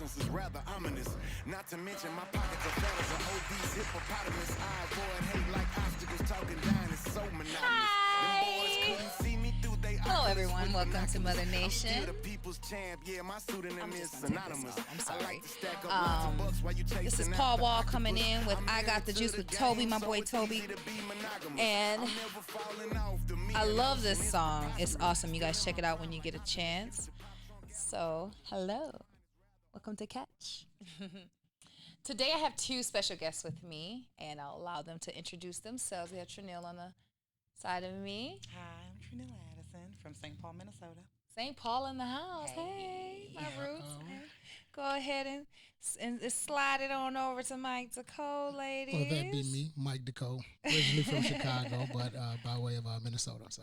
presence is rather ominous. Not to mention my pockets are fat as an obese hippopotamus. I avoid hate like obstacles, talking down is so monotonous. Them boys couldn't see me through they Hello, Oculus everyone. with Welcome to binoculars. Mother Nation. I'm still the people's champ. Yeah, my pseudonym is synonymous. I'm sorry. I like to stack up lots of bucks while you chasing This is after Paul Wall octopus. coming in with I'm I Got the married Juice to with the Toby, game, my so boy it's Toby. easy to be monogamous. And I'm never falling off the me I and love us, this and it's song. It's preposterous. awesome. You guys check it out when you get a chance. So, hello. Welcome to c.a.t.c.h. Today I have two special guests with me, and I'll allow them to introduce themselves. We have Tryneal on the side of me. Hi, I'm Tryneal Addison from St. Paul, Minnesota. St. Paul in the house. Hey, my roots. Hey. Go ahead and slide it on over to Mike De'Cole, ladies. Well, that'd be me, Mike De'Cole, originally from Chicago, but by way of Minnesota. So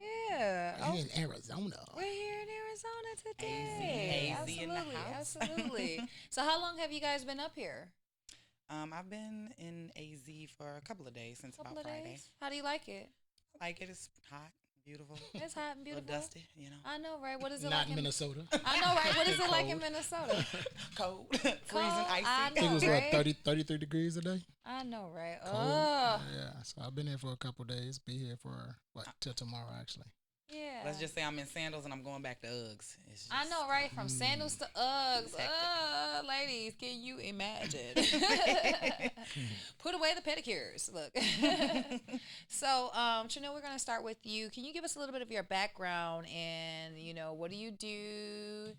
yeah. we're here in Arizona. We're here in Arizona today. Hazy in the house. Absolutely. So how long have you guys been up here? I've been in AZ for a couple of days since about Friday. How do you like it? Like it is hot, beautiful. It's hot and beautiful. A little dusty, you know. I know, right? What is it Not like in Minnesota. I know, right? What is it like in Minnesota? Cold, freezing, icy. I I think it know, was right? 33 degrees a day. I know, right? Cold. Oh, Yeah, so I've been here for a couple of days. Be here for, till tomorrow, actually. yeah. Let's just say I'm in sandals and I'm going back to Uggs. It's just, I know, right? From sandals to Uggs. Ladies, can you imagine? Put away the pedicures. Look. So, Tryneal, we're going to start with you. Can you give us a little bit of your background and, what do you do?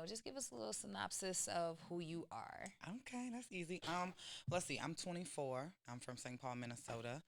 Just give us a little synopsis of who you are. Okay, that's easy. Let's see. I'm 24. I'm from St. Paul, Minnesota.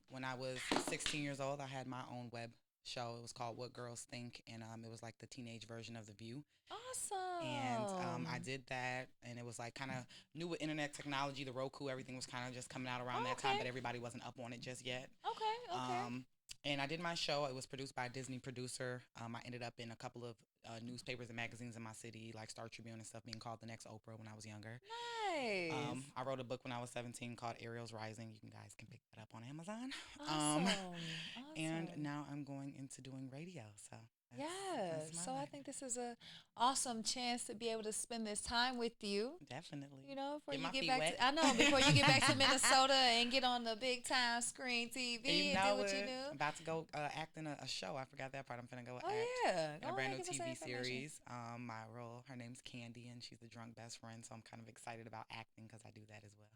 When I was 16 years old, I had my own web show. It was called What Girls Think, and it was like the teenage version of The View. Awesome. And I did that, and it was like kind of new with internet technology, the Roku, everything was kind of just coming out around that time, but everybody wasn't up on it just yet. Okay. And I did my show. It was produced by a Disney producer. I ended up in a couple of newspapers and magazines in my city, like Star Tribune and stuff, being called the next Oprah when I was younger. Nice. I wrote a book when I was 17 called Ariel's Rising. You guys can pick that up on Amazon. Awesome. And now I'm going into doing radio. So yes. So life. I think this is a awesome chance to be able to spend this time with you. Definitely. Before Get you my get feet back wet. to, I know, before you get back to Minnesota and get on the big time screen TV and do what you I'm do. about to go act in a show. I forgot that part. I'm finna go act Yeah. in a brand new TV series. My role, her name's Candy, and she's the drunk best friend. So I'm kind of excited about acting because I do that as well.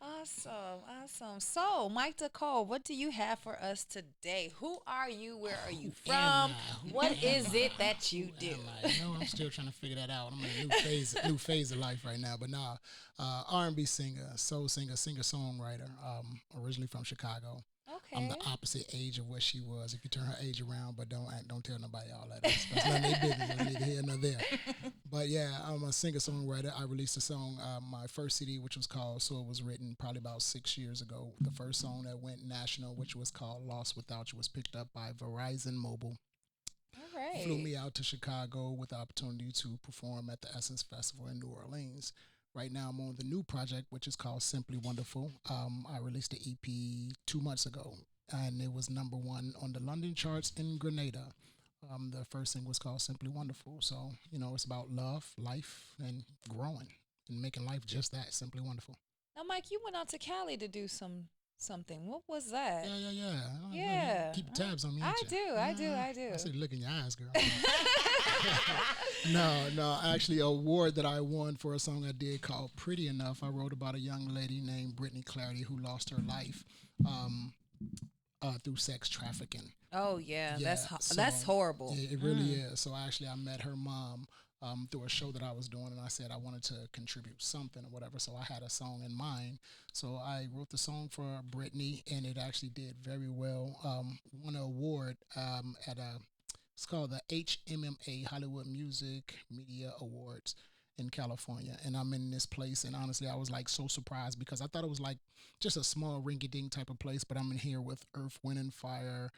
Awesome. So, Mike De'Cole, what do you have for us today? Who are you? Where are you from? What is it that you do? I'm still trying to figure that out. I'm in a new phase of life right now. But now, R&B singer, soul singer, singer-songwriter, originally from Chicago. Okay. I'm the opposite age of what she was. If you turn her age around, but don't tell nobody all that. That's none of their business. That's neither here nor there. But yeah, I'm a singer-songwriter. I released a song, my first CD, which was called So It Was Written, probably about 6 years ago. The first song that went national, which was called Lost Without You, was picked up by Verizon Mobile. All right. Flew me out to Chicago with the opportunity to perform at the Essence Festival in New Orleans. Right now, I'm on the new project, which is called Simply Wonderful. I released the EP 2 months ago, and it was #1 on the London charts in Grenada. The first thing was called Simply Wonderful. So, it's about love, life, and growing and making life just that, simply wonderful. Now, Mike, you went out to Cali to do something. What was that? Yeah. Yeah. Keep tabs on me. I do. I see the look in your eyes, girl. No. Actually, an award that I won for a song I did called Pretty Enough. I wrote about a young lady named Brittany Clarity who lost her life through sex trafficking. Oh, yeah. That's horrible. It really is. So actually, I met her mom through a show that I was doing, and I said I wanted to contribute something or whatever. So I had a song in mind. So I wrote the song for Brittany, and it actually did very well. Won an award it's called the HMMA, Hollywood Music Media Awards in California. And I'm in this place, and honestly, I was like so surprised because I thought it was like just a small rinky-dink type of place, but I'm in here with Earth, Wind, and Fire.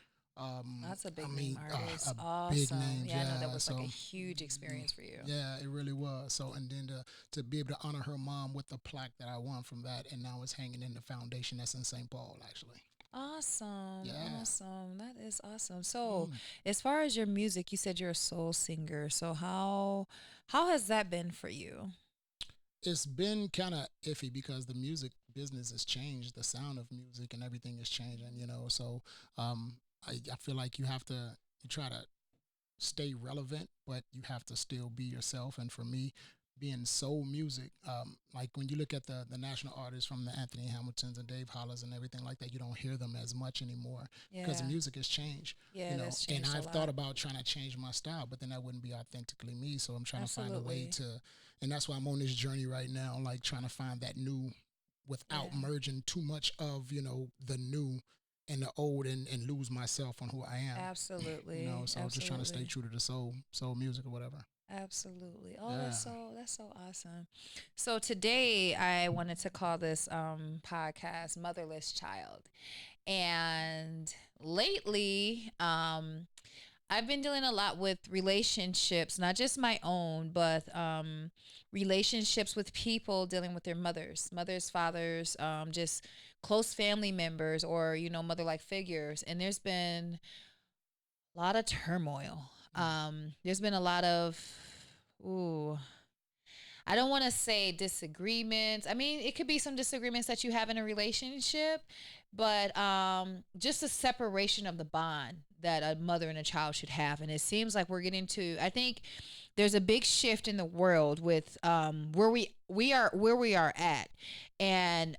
That's a big name artist. Awesome. Big names, I know that was like a huge experience for you. Yeah, it really was. So, and then to be able to honor her mom with the plaque that I won from that, and now it's hanging in the foundation that's in St. Paul, actually. Awesome. Yeah. Awesome. That is awesome. So, as far as your music, you said you're a soul singer. So how has that been for you? It's been kind of iffy because the music business has changed. The sound of music and everything is changing, you know. So um, I feel like you try to stay relevant, but you have to still be yourself. And for me, being soul music, like when you look at the national artists from the Anthony Hamiltons and Dave Hollis and everything like that, you don't hear them as much anymore because the Yeah. music has changed. Yeah, You know, that's and changed a I've thought lot. about trying to change my style, but then that wouldn't be authentically me. So I'm trying to find a way Absolutely. to, and that's why I'm on this journey right now, like trying to find that new without Yeah. merging too much of, you know, the new and the old and lose myself on who I am. You know, Absolutely. so just trying to stay Absolutely. true to the soul music or whatever. Absolutely. Oh, Yeah. that's so awesome. So today I wanted to call this podcast Motherless Child. And lately, I've been dealing a lot with relationships, not just my own, but relationships with people dealing with their mothers, fathers, just close family members or, mother like figures. And there's been a lot of turmoil. There's been a lot of, ooh, I don't want to say disagreements. I mean, it could be some disagreements that you have in a relationship, but just a separation of the bond that a mother and a child should have. And it seems like we're getting to. I think there's a big shift in the world with where we are at, and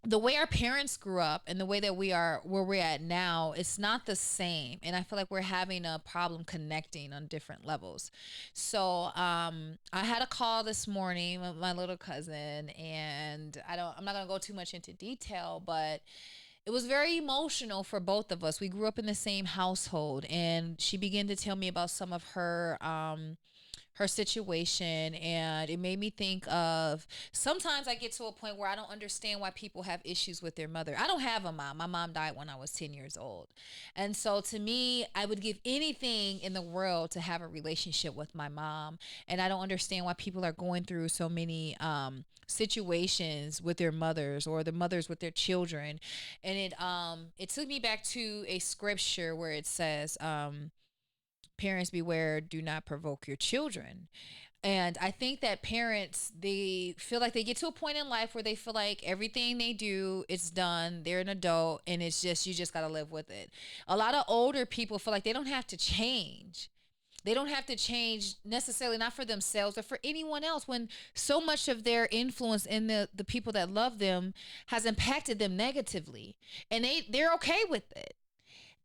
the way our parents grew up and the way that we are where we're at now, it's not the same. And I feel like we're having a problem connecting on different levels. So I had a call this morning with my little cousin, and I'm not gonna go too much into detail, but it was very emotional for both of us. We grew up in the same household, and she began to tell me about some of her situation, and it made me think of, sometimes I get to a point where I don't understand why people have issues with their mother. I don't have a mom. My mom died when I was 10 years old. And so to me, I would give anything in the world to have a relationship with my mom. And I don't understand why people are going through so many situations with their mothers or the mothers with their children. And it took me back to a scripture where it says, parents beware, do not provoke your children. And I think that parents, they feel like they get to a point in life where they feel like everything they do, it's done, they're an adult, and it's just, you just got to live with it. A lot of older people feel like they don't have to change. They don't have to change necessarily, not for themselves or for anyone else, when so much of their influence in the people that love them has impacted them negatively, and they're okay with it.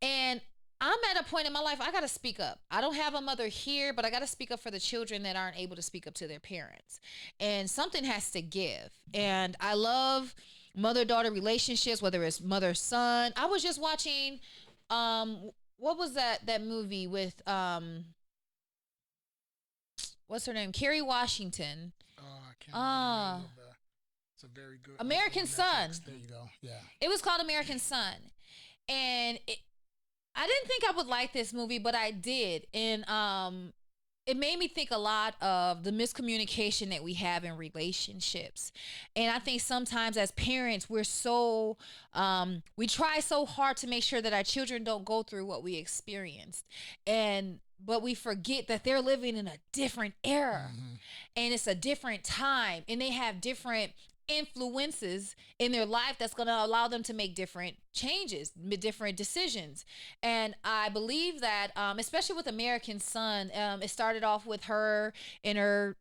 And I'm at a point in my life, I got to speak up. I don't have a mother here, but I got to speak up for the children that aren't able to speak up to their parents. And something has to give. And I love mother daughter relationships, whether it's mother son. I was just watching, what was that movie with, what's her name? Carrie Washington. I can't remember the Uh, name of the. It's a very good. It's American on Son. Netflix. There you go. Yeah. It was called American Son. And I didn't think I would like this movie, but I did. And it made me think a lot of the miscommunication that we have in relationships. And I think sometimes as parents, we try so hard to make sure that our children don't go through what we experienced. But we forget that they're living in a different era, Mm-hmm. and it's a different time, and they have different influences in their life that's going to allow them to make different changes, different decisions. And I believe that, especially with American Son, it started off with her and her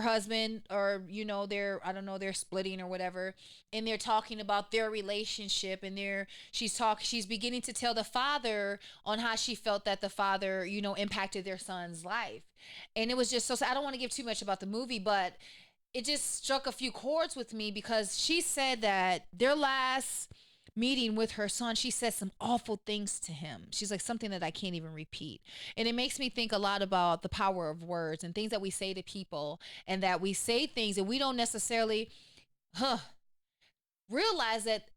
husband, or they're, I don't know, they're splitting or whatever, and they're talking about their relationship, and she's beginning to tell the father on how she felt that the father impacted their son's life. And it was just so sad. I don't want to give too much about the movie, but it just struck a few chords with me, because she said that their last meeting with her son, she said some awful things to him. She's like, something that I can't even repeat. And it makes me think a lot about the power of words and things that we say to people, and that we say things and we don't necessarily realize that,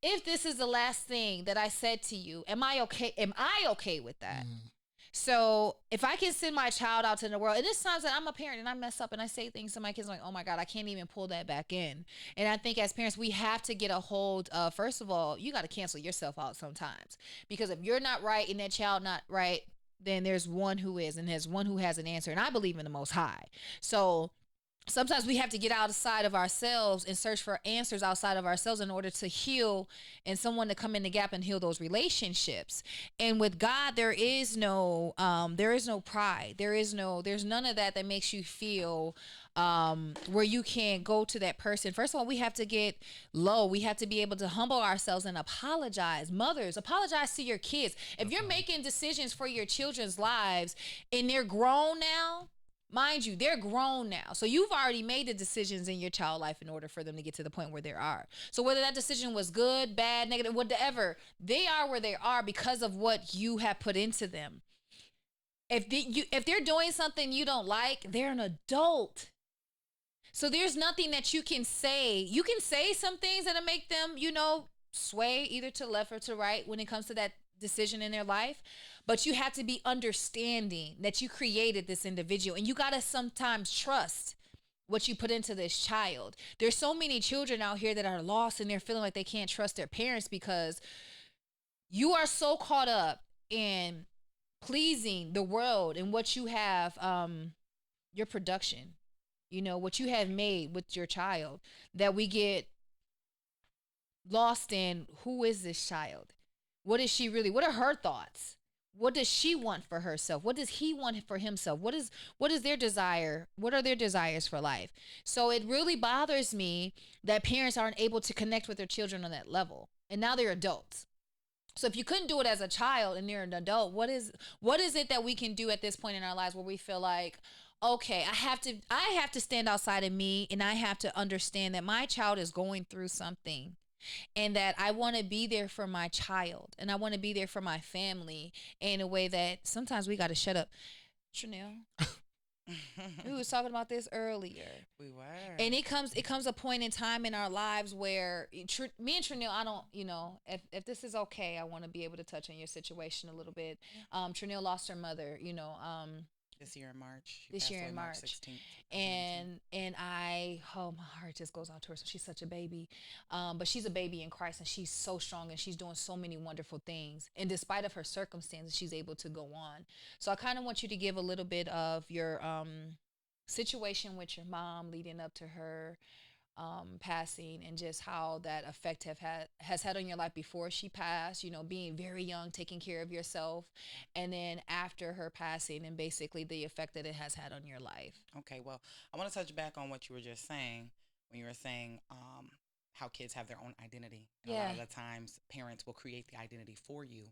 if this is the last thing that I said to you, am I okay with that? Mm. So if I can send my child out to the world, and there's times that I'm a parent and I mess up and I say things to my kids like, oh my God, I can't even pull that back in. And I think as parents, we have to get a hold of, first of all, you got to cancel yourself out sometimes. Because if you're not right and that child not right, then there's one who is, and there's one who has an answer. And I believe in the Most High. So sometimes we have to get outside of ourselves and search for answers outside of ourselves in order to heal and someone to come in the gap and heal those relationships. And with God, there's no pride. There's none of that makes you feel where you can't go to that person. First of all, we have to get low. We have to be able to humble ourselves and apologize. Mothers, apologize to your kids. If you're making decisions for your children's lives and they're grown now, mind you, they're grown now. So you've already made the decisions in your child life in order for them to get to the point where they are. So whether that decision was good, bad, negative, whatever, they are where they are because of what you have put into them. If they're doing something you don't like, they're an adult. So there's nothing that you can say. You can say some things that'll make them, sway either to left or to right when it comes to that decision in their life. But you have to be understanding that you created this individual, and you got to sometimes trust what you put into this child. There's so many children out here that are lost and they're feeling like they can't trust their parents because you are so caught up in pleasing the world and what you have, your production, what you have made with your child, that we get lost in who is this child? What is she really? What are her thoughts? What does she want for herself? What does he want for himself? What is their desire? What are their desires for life? So it really bothers me that parents aren't able to connect with their children on that level. And now they're adults. So if you couldn't do it as a child and you're an adult, what is it that we can do at this point in our lives where we feel like, okay, I have to stand outside of me and I have to understand that my child is going through something, and that I want to be there for my child and I want to be there for my family in a way that sometimes we got to shut up. Tryneal, we was talking about this earlier. We were. And it comes a point in time in our lives where me and Tryneal, I don't, if this is okay, I want to be able to touch on your situation a little bit. Tryneal lost her mother, this year in March. This year in March. 16th. And my heart just goes out to her. So she's such a baby. But she's a baby in Christ, and she's so strong, and she's doing so many wonderful things. And despite of her circumstances, she's able to go on. So I kind of want you to give a little bit of your situation with your mom leading up to her passing, and just how that effect has had on your life before she passed, being very young, taking care of yourself, and then after her passing, and basically the effect that it has had on your life. Okay, well, I want to touch back on what you were just saying when you were saying how kids have their own identity. And a lot of the times parents will create the identity for you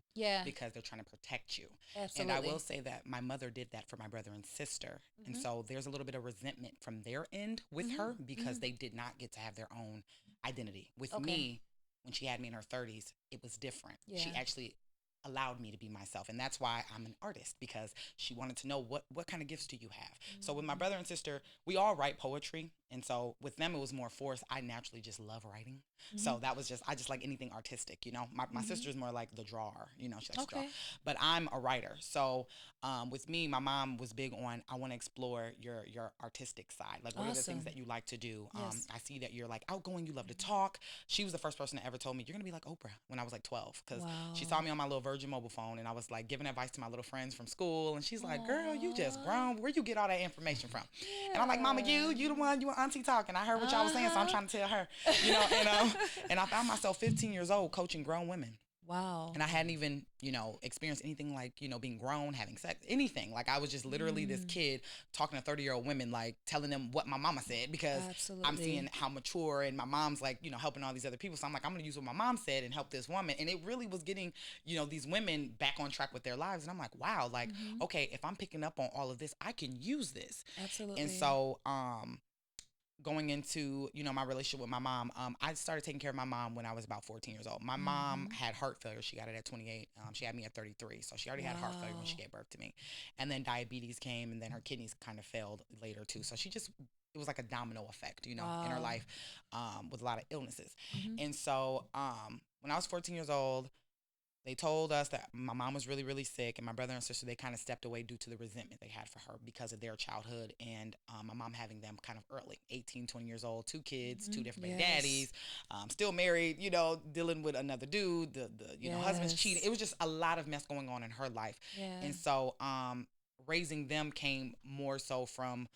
because they're trying to protect you. Absolutely. And I will say that my mother did that for my brother and sister. And so there's a little bit of resentment from their end with her because they did not get to have their own identity. With me, when she had me in her 30s, it was different. Yeah. She actually allowed me to be myself, and that's why I'm an artist, because she wanted to know what kind of gifts do you have. So with my brother and sister, we all write poetry, and so with them it was more forced. I naturally just love writing, so that was I just like anything artistic, my sister's more like the drawer, she likes to draw, but I'm a writer. So with me, my mom was big on, I want to explore your artistic side, like what are the things that you like to do. I see that you're like outgoing, you love to talk. She was the first person that ever told me you're gonna be like Oprah when I was like 12, because she saw me on my little Virgin mobile phone, and I was like giving advice to my little friends from school, and she's like, girl, you just grown, where you get all that information from? And I'm like, mama, you the one, you and auntie talking, I heard what y'all was saying, so I'm trying to tell her, and I found myself 15 years old coaching grown women. Wow. And I hadn't even, experienced anything like, being grown, having sex, anything. Like I was just literally this kid talking to 30-year-old women, like telling them what my mama said, because I'm seeing how mature, and my mom's like, helping all these other people. So I'm like, I'm going to use what my mom said and help this woman. And it really was getting, these women back on track with their lives. And I'm like, wow, like, okay, if I'm picking up on all of this, I can use this. Absolutely. And so, going into, my relationship with my mom, I started taking care of my mom when I was about 14 years old. My mom had heart failure. She got it at 28. She had me at 33. So she already had heart failure when she gave birth to me. And then diabetes came, and then her kidneys kind of failed later too. So it was like a domino effect, in her life, with a lot of illnesses. And so when I was 14 years old, They told us that my mom was really, really sick, and my brother and sister, they kind of stepped away due to the resentment they had for her because of their childhood and my mom having them kind of early, 18, 20 years old, two kids, two different baby daddies, still married, dealing with another dude, the husband's cheating. It was just a lot of mess going on in her life. And so raising them came more so from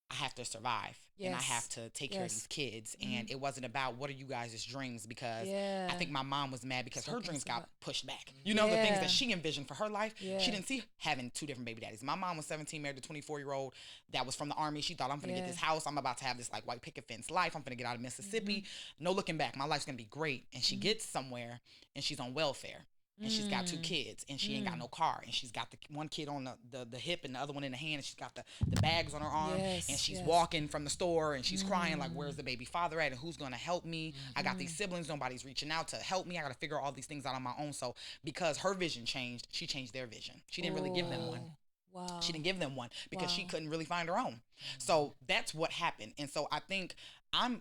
I have to survive and I have to take care of these kids. And it wasn't about what are you guys' dreams because I think my mom was mad because her dreams got pushed back. The things that she envisioned for her life, she didn't see having two different baby daddies. My mom was 17, married a 24-year-old that was from the Army. She thought, I'm going to get this house. I'm about to have this like white picket fence life. I'm going to get out of Mississippi. No looking back. My life's going to be great. And she gets somewhere and she's on welfare. And she's got two kids, and she ain't got no car, and she's got the one kid on the hip and the other one in the hand, and she's got the bags on her arm, and she's walking from the store, and she's crying like, where's the baby father at, and who's gonna help me? I got these siblings, nobody's reaching out to help me. I gotta figure all these things out on my own. So because her vision changed, she changed their vision. She didn't really give them one. Wow. She didn't give them one because she couldn't really find her own. So that's what happened. And so I think I've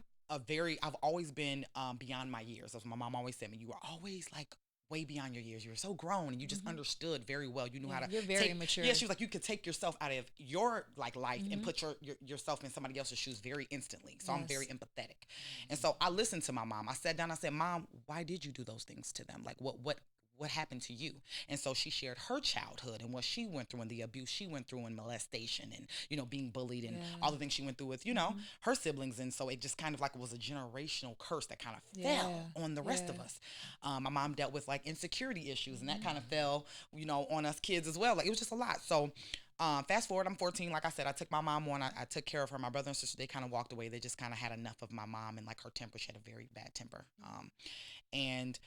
always been beyond my years. As my mom always said to me, you were always like way beyond your years. You were so grown and you just understood very well. You knew how to You're very mature. Yeah, she was like, you could take yourself out of your like life and put yourself in somebody else's shoes very instantly. So I'm very empathetic. And so I listened to my mom. I sat down, I said, Mom, why did you do those things to them? Like what happened to you? And so she shared her childhood and what she went through and the abuse she went through and molestation and, being bullied and all the things she went through with, her siblings. And so it just kind of like was a generational curse that kind of fell on the rest of us. My mom dealt with like insecurity issues and that kind of fell, on us kids as well. Like it was just a lot. So fast forward, I'm 14. Like I said, I took my mom on. I took care of her. My brother and sister, they kind of walked away. They just kind of had enough of my mom and like her temper. She had a very bad temper. And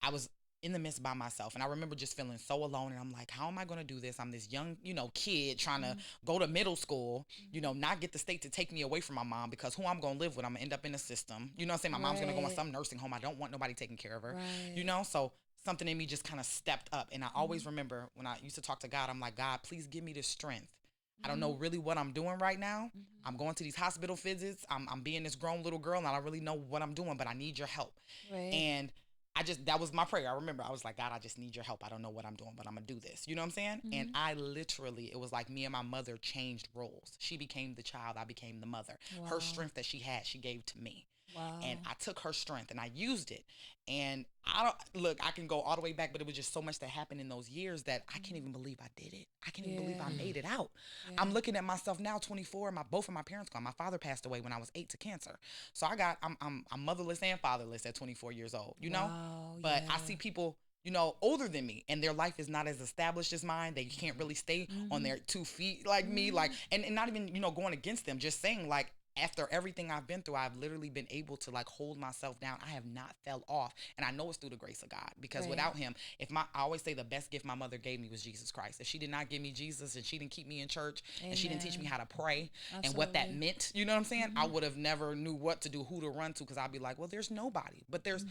I was in the midst by myself. And I remember just feeling so alone. And I'm like, how am I going to do this? I'm this young, kid trying to go to middle school, not get the state to take me away from my mom because who I'm going to live with, I'm going to end up in the system. You know what I'm saying? My mom's going to go in some nursing home. I don't want nobody taking care of her, So something in me just kind of stepped up. And I always remember when I used to talk to God, I'm like, God, please give me the strength. I don't know really what I'm doing right now. I'm going to these hospital visits. I'm being this grown little girl and I don't really know what I'm doing, but I need your help. And that was my prayer. I remember I was like, God, I just need your help. I don't know what I'm doing, but I'm going to do this. You know what I'm saying? And I literally, it was like me and my mother changed roles. She became the child. I became the mother. Her strength that she had, she gave to me. And I took her strength and I used it. And I can go all the way back, but it was just so much that happened in those years that I can't even believe I did it. I can't even believe I made it out. I'm looking at myself now, 24. Both of my parents gone. My father passed away when I was 8 to cancer. So I'm motherless and fatherless at 24 years old, But I see people, older than me and their life is not as established as mine. They can't really stay on their 2 feet like me, and not even, going against them, just saying like, after everything I've been through, I've literally been able to like hold myself down. I have not fell off. And I know it's through the grace of God because without him, I always say the best gift my mother gave me was Jesus Christ. If she did not give me Jesus and she didn't keep me in church and she didn't teach me how to pray and what that meant, you know what I'm saying? I would have never knew what to do, who to run to. Cause I'd be like, well, there's nobody, but there's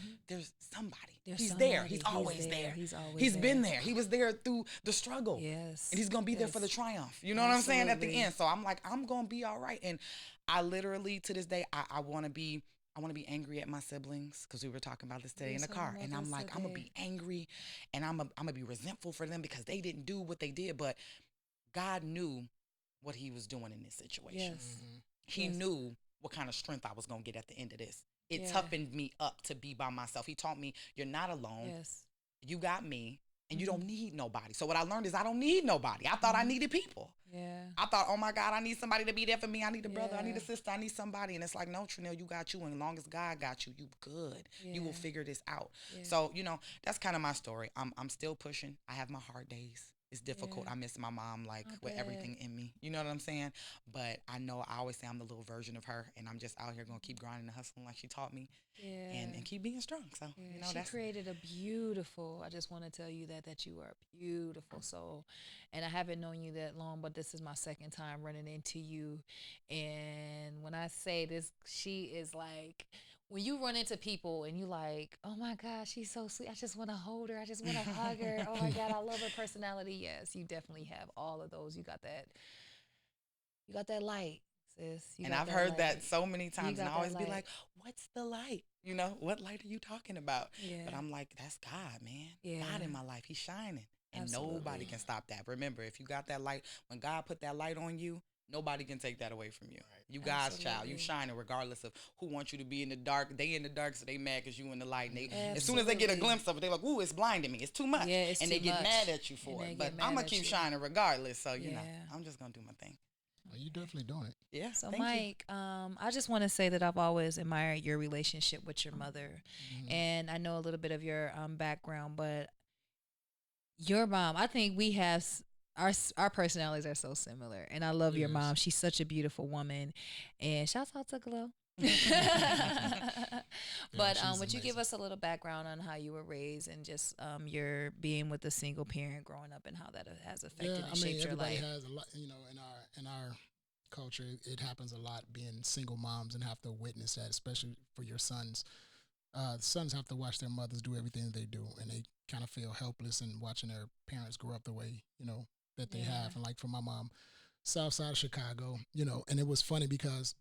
somebody. He's there. He's always there. He's been there. He was there through the struggle. Yes. And he's going to be there for the triumph. You know what I'm saying? At the end. So I'm like, I'm going to be all right. And I literally, to this day, I want to be angry at my siblings because we were talking about this today in the car. And I'm like, I'm going to be angry and I'm going to be resentful for them because they didn't do what they did. But God knew what he was doing in this situation. He knew what kind of strength I was going to get at the end of this. It toughened me up to be by myself. He taught me, you're not alone. You got me. And you don't need nobody. So what I learned is I don't need nobody. I thought I needed people. I thought, oh my God, I need somebody to be there for me. I need a brother. I need a sister. I need somebody. And it's like, no, Tryneal, you got you. And as long as God got you, you good. You will figure this out. So, that's kind of my story. I'm still pushing. I have my hard days. It's difficult. I miss my mom, like, with everything in me. You know what I'm saying? But I know I always say I'm the little version of her, and I'm just out here going to keep grinding and hustling like she taught me and keep being strong. So, she created a beautiful, I just want to tell you that you are a beautiful soul. And I haven't known you that long, but this is my second time running into you. And when I say this, she is like, when you run into people and you like, oh my God, she's so sweet. I just want to hold her. I just want to hug her. Oh my God, I love her personality. Yes, you definitely have all of those. You got that light. sis. You And got I've that heard light. that so many times, and got I always that be light. like, "What's the light? You know, what light are you talking about?" Yeah. But I'm like, "That's God, man. Yeah. God in my life. He's shining, and Absolutely. nobody can stop that. Remember, if you got that light, when God put that light on you, nobody can take that away from you. You God's child. You Absolutely. shining regardless of who wants you to be in the dark. They in the dark, so they mad because you in the light. And they, as soon as they get a Absolutely. glimpse of it, they like, "Ooh, it's blinding me. It's too much." Yeah, it's and too they get much. mad at you And for they it. get But mad I'm gonna at keep you. shining regardless. So you know, Yeah. I'm just gonna do my thing. Well, you definitely doing it. Yeah. So, thank you. Mike, I just want to say that I've always admired your relationship with your mother, and I know a little bit of your background, but your mom, I think we have our personalities are so similar, and I love your Yes. mom. She's such a beautiful woman, and shouts out to Glow. But she's would you give amazing. us a little background on how you were raised and just your being with a single parent growing up and how that has affected Yeah, and I mean, shaped your everybody life? has a lot. You know, in our culture, it happens a lot being single moms and have to witness that, especially for your sons. Sons have to watch their mothers do everything that they do, and they kind of feel helpless in watching their parents grow up the way that they have. And like for my mom, South Side of Chicago, and it was funny because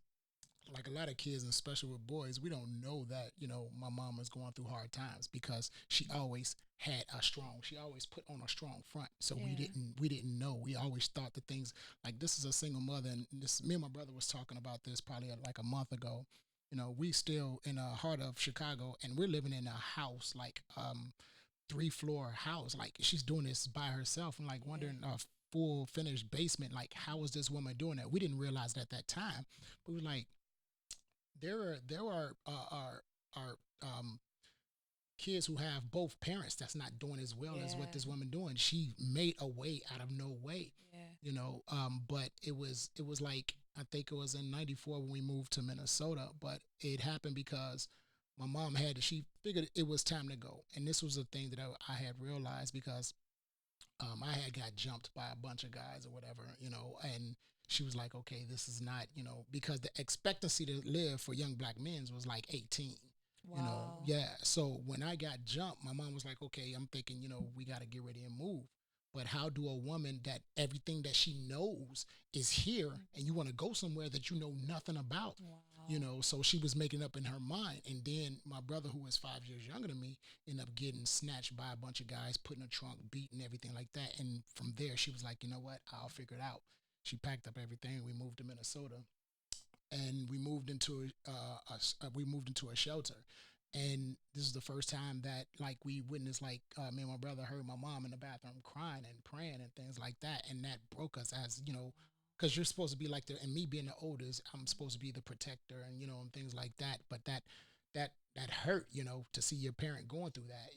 like a lot of kids, and especially with boys, we don't know that my mom was going through hard times because she always had she always put on a strong front. So we didn't know. We always thought that things like this is a single mother, and this me and my brother was talking about this probably like a month ago. We still in the heart of Chicago, and we're living in a house like 3-floor house. Like she's doing this by herself, and like wondering full finished basement. Like how is this woman doing that? We didn't realize it at that time. But we were like, there are kids who have both parents that's not doing as well as what this woman doing. She made a way out of no way, but it was like I think it was in '94 when we moved to Minnesota, but it happened because my mom she figured it was time to go, and this was the thing that I had realized because I had got jumped by a bunch of guys or whatever, and she was like, okay, this is not, because the expectancy to live for young black men was like 18. Wow. So when I got jumped, my mom was like, okay, I'm thinking, we got to get ready and move. But how do a woman that everything that she knows is here and you want to go somewhere that you know nothing about? Wow. So she was making up in her mind. And then my brother, who was 5 years younger than me, ended up getting snatched by a bunch of guys, put in a trunk, beat and everything like that. And from there, she was like, you know what? I'll figure it out. She packed up everything. We moved to Minnesota, and we moved into a shelter. And this is the first time that like we witnessed like me and my brother heard my mom in the bathroom crying and praying and things like that, and that broke us as because you're supposed to be like and me being the oldest, I'm supposed to be the protector and and things like that. But that hurt, to see your parent going through that,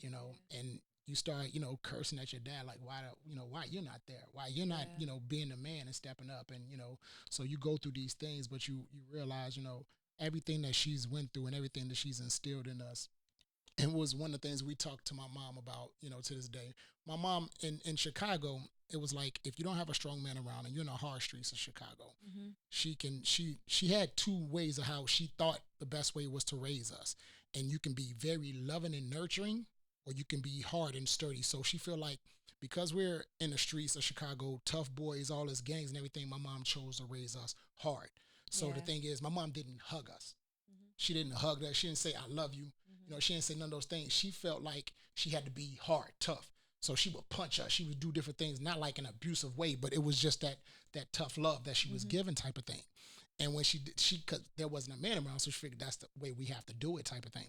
and you start, cursing at your dad, like why you're not there, why you're not, being the man and stepping up, and so you go through these things, but you realize, everything that she's went through and everything that she's instilled in us. And it was one of the things we talked to my mom about, to this day. My mom in Chicago, it was like if you don't have a strong man around and you're in the hard streets of Chicago, she had two ways of how she thought the best way was to raise us. And you can be very loving and nurturing, or you can be hard and sturdy. So she feel like because we're in the streets of Chicago, tough boys, all this gangs and everything, my mom chose to raise us hard. So the thing is, my mom didn't hug us. She didn't hug us. She didn't say, I love you. She didn't say none of those things. She felt like she had to be hard, tough. So she would punch us. She would do different things, not like an abusive way, but it was just that tough love that she was given type of thing. And when cause there wasn't a man around, so she figured that's the way we have to do it type of thing.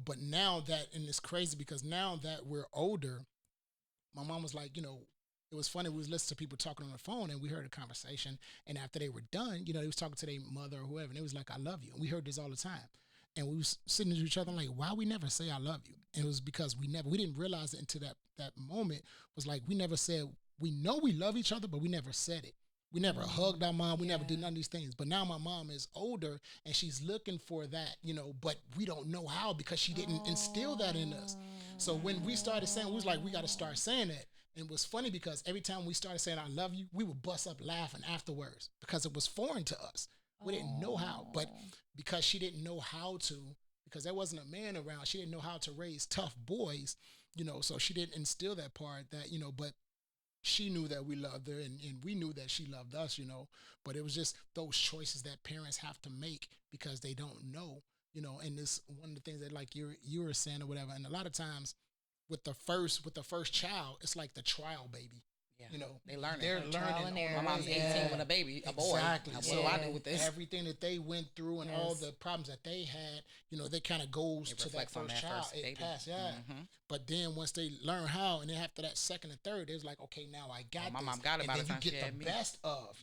But now that, and it's crazy because now that we're older, my mom was like, it was funny. We was listening to people talking on the phone, and we heard a conversation. And after they were done, they was talking to their mother or whoever, and it was like, "I love you." And we heard this all the time. And we was sitting to each other like, "Why we never say I love you?" And it was because we didn't realize it until that moment was like we never said we know we love each other, but we never said it. We never hugged our mom. We never did none of these things. But now my mom is older and she's looking for that, but we don't know how because she didn't instill that in us. So when we started saying, we was like, we got to start saying it. And it was funny because every time we started saying, I love you, we would bust up laughing afterwards because it was foreign to us. We didn't know how, but because she didn't know how to, because there wasn't a man around, she didn't know how to raise tough boys, so she didn't instill that part that, but she knew that we loved her, and we knew that she loved us, but it was just those choices that parents have to make because they don't know, and this one of the things that like you were saying or whatever. And a lot of times with the first child, it's like the trial baby. Yeah. They're Trial and learning. error. My mom's 18 with a baby, a boy. Exactly. What So do I do with this? everything that they went through and all the problems that they had, they kind of goes It to that reflects on first that child. first It baby. passed, yeah. Mm-hmm. But then once they learn how, and then after that second and third, it was like, okay, now I got my this. mom got it and by then the time you she get had the me. best of,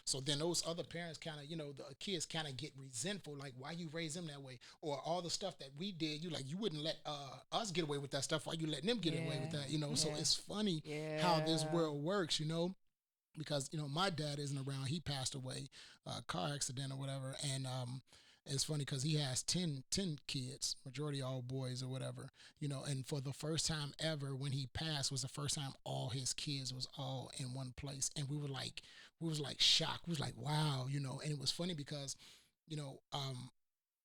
So then those other parents kind of, the kids kind of get resentful, like why you raise them that way, or all the stuff that we did, you wouldn't let us get away with that stuff. Why you letting them get away with that? So it's funny how this world works, because my dad isn't around. He passed away, car accident or whatever, and it's funny because he has 10 kids, majority all boys or whatever, and for the first time ever when he passed was the first time all his kids was all in one place, and we was like shocked. We was like, wow, and it was funny because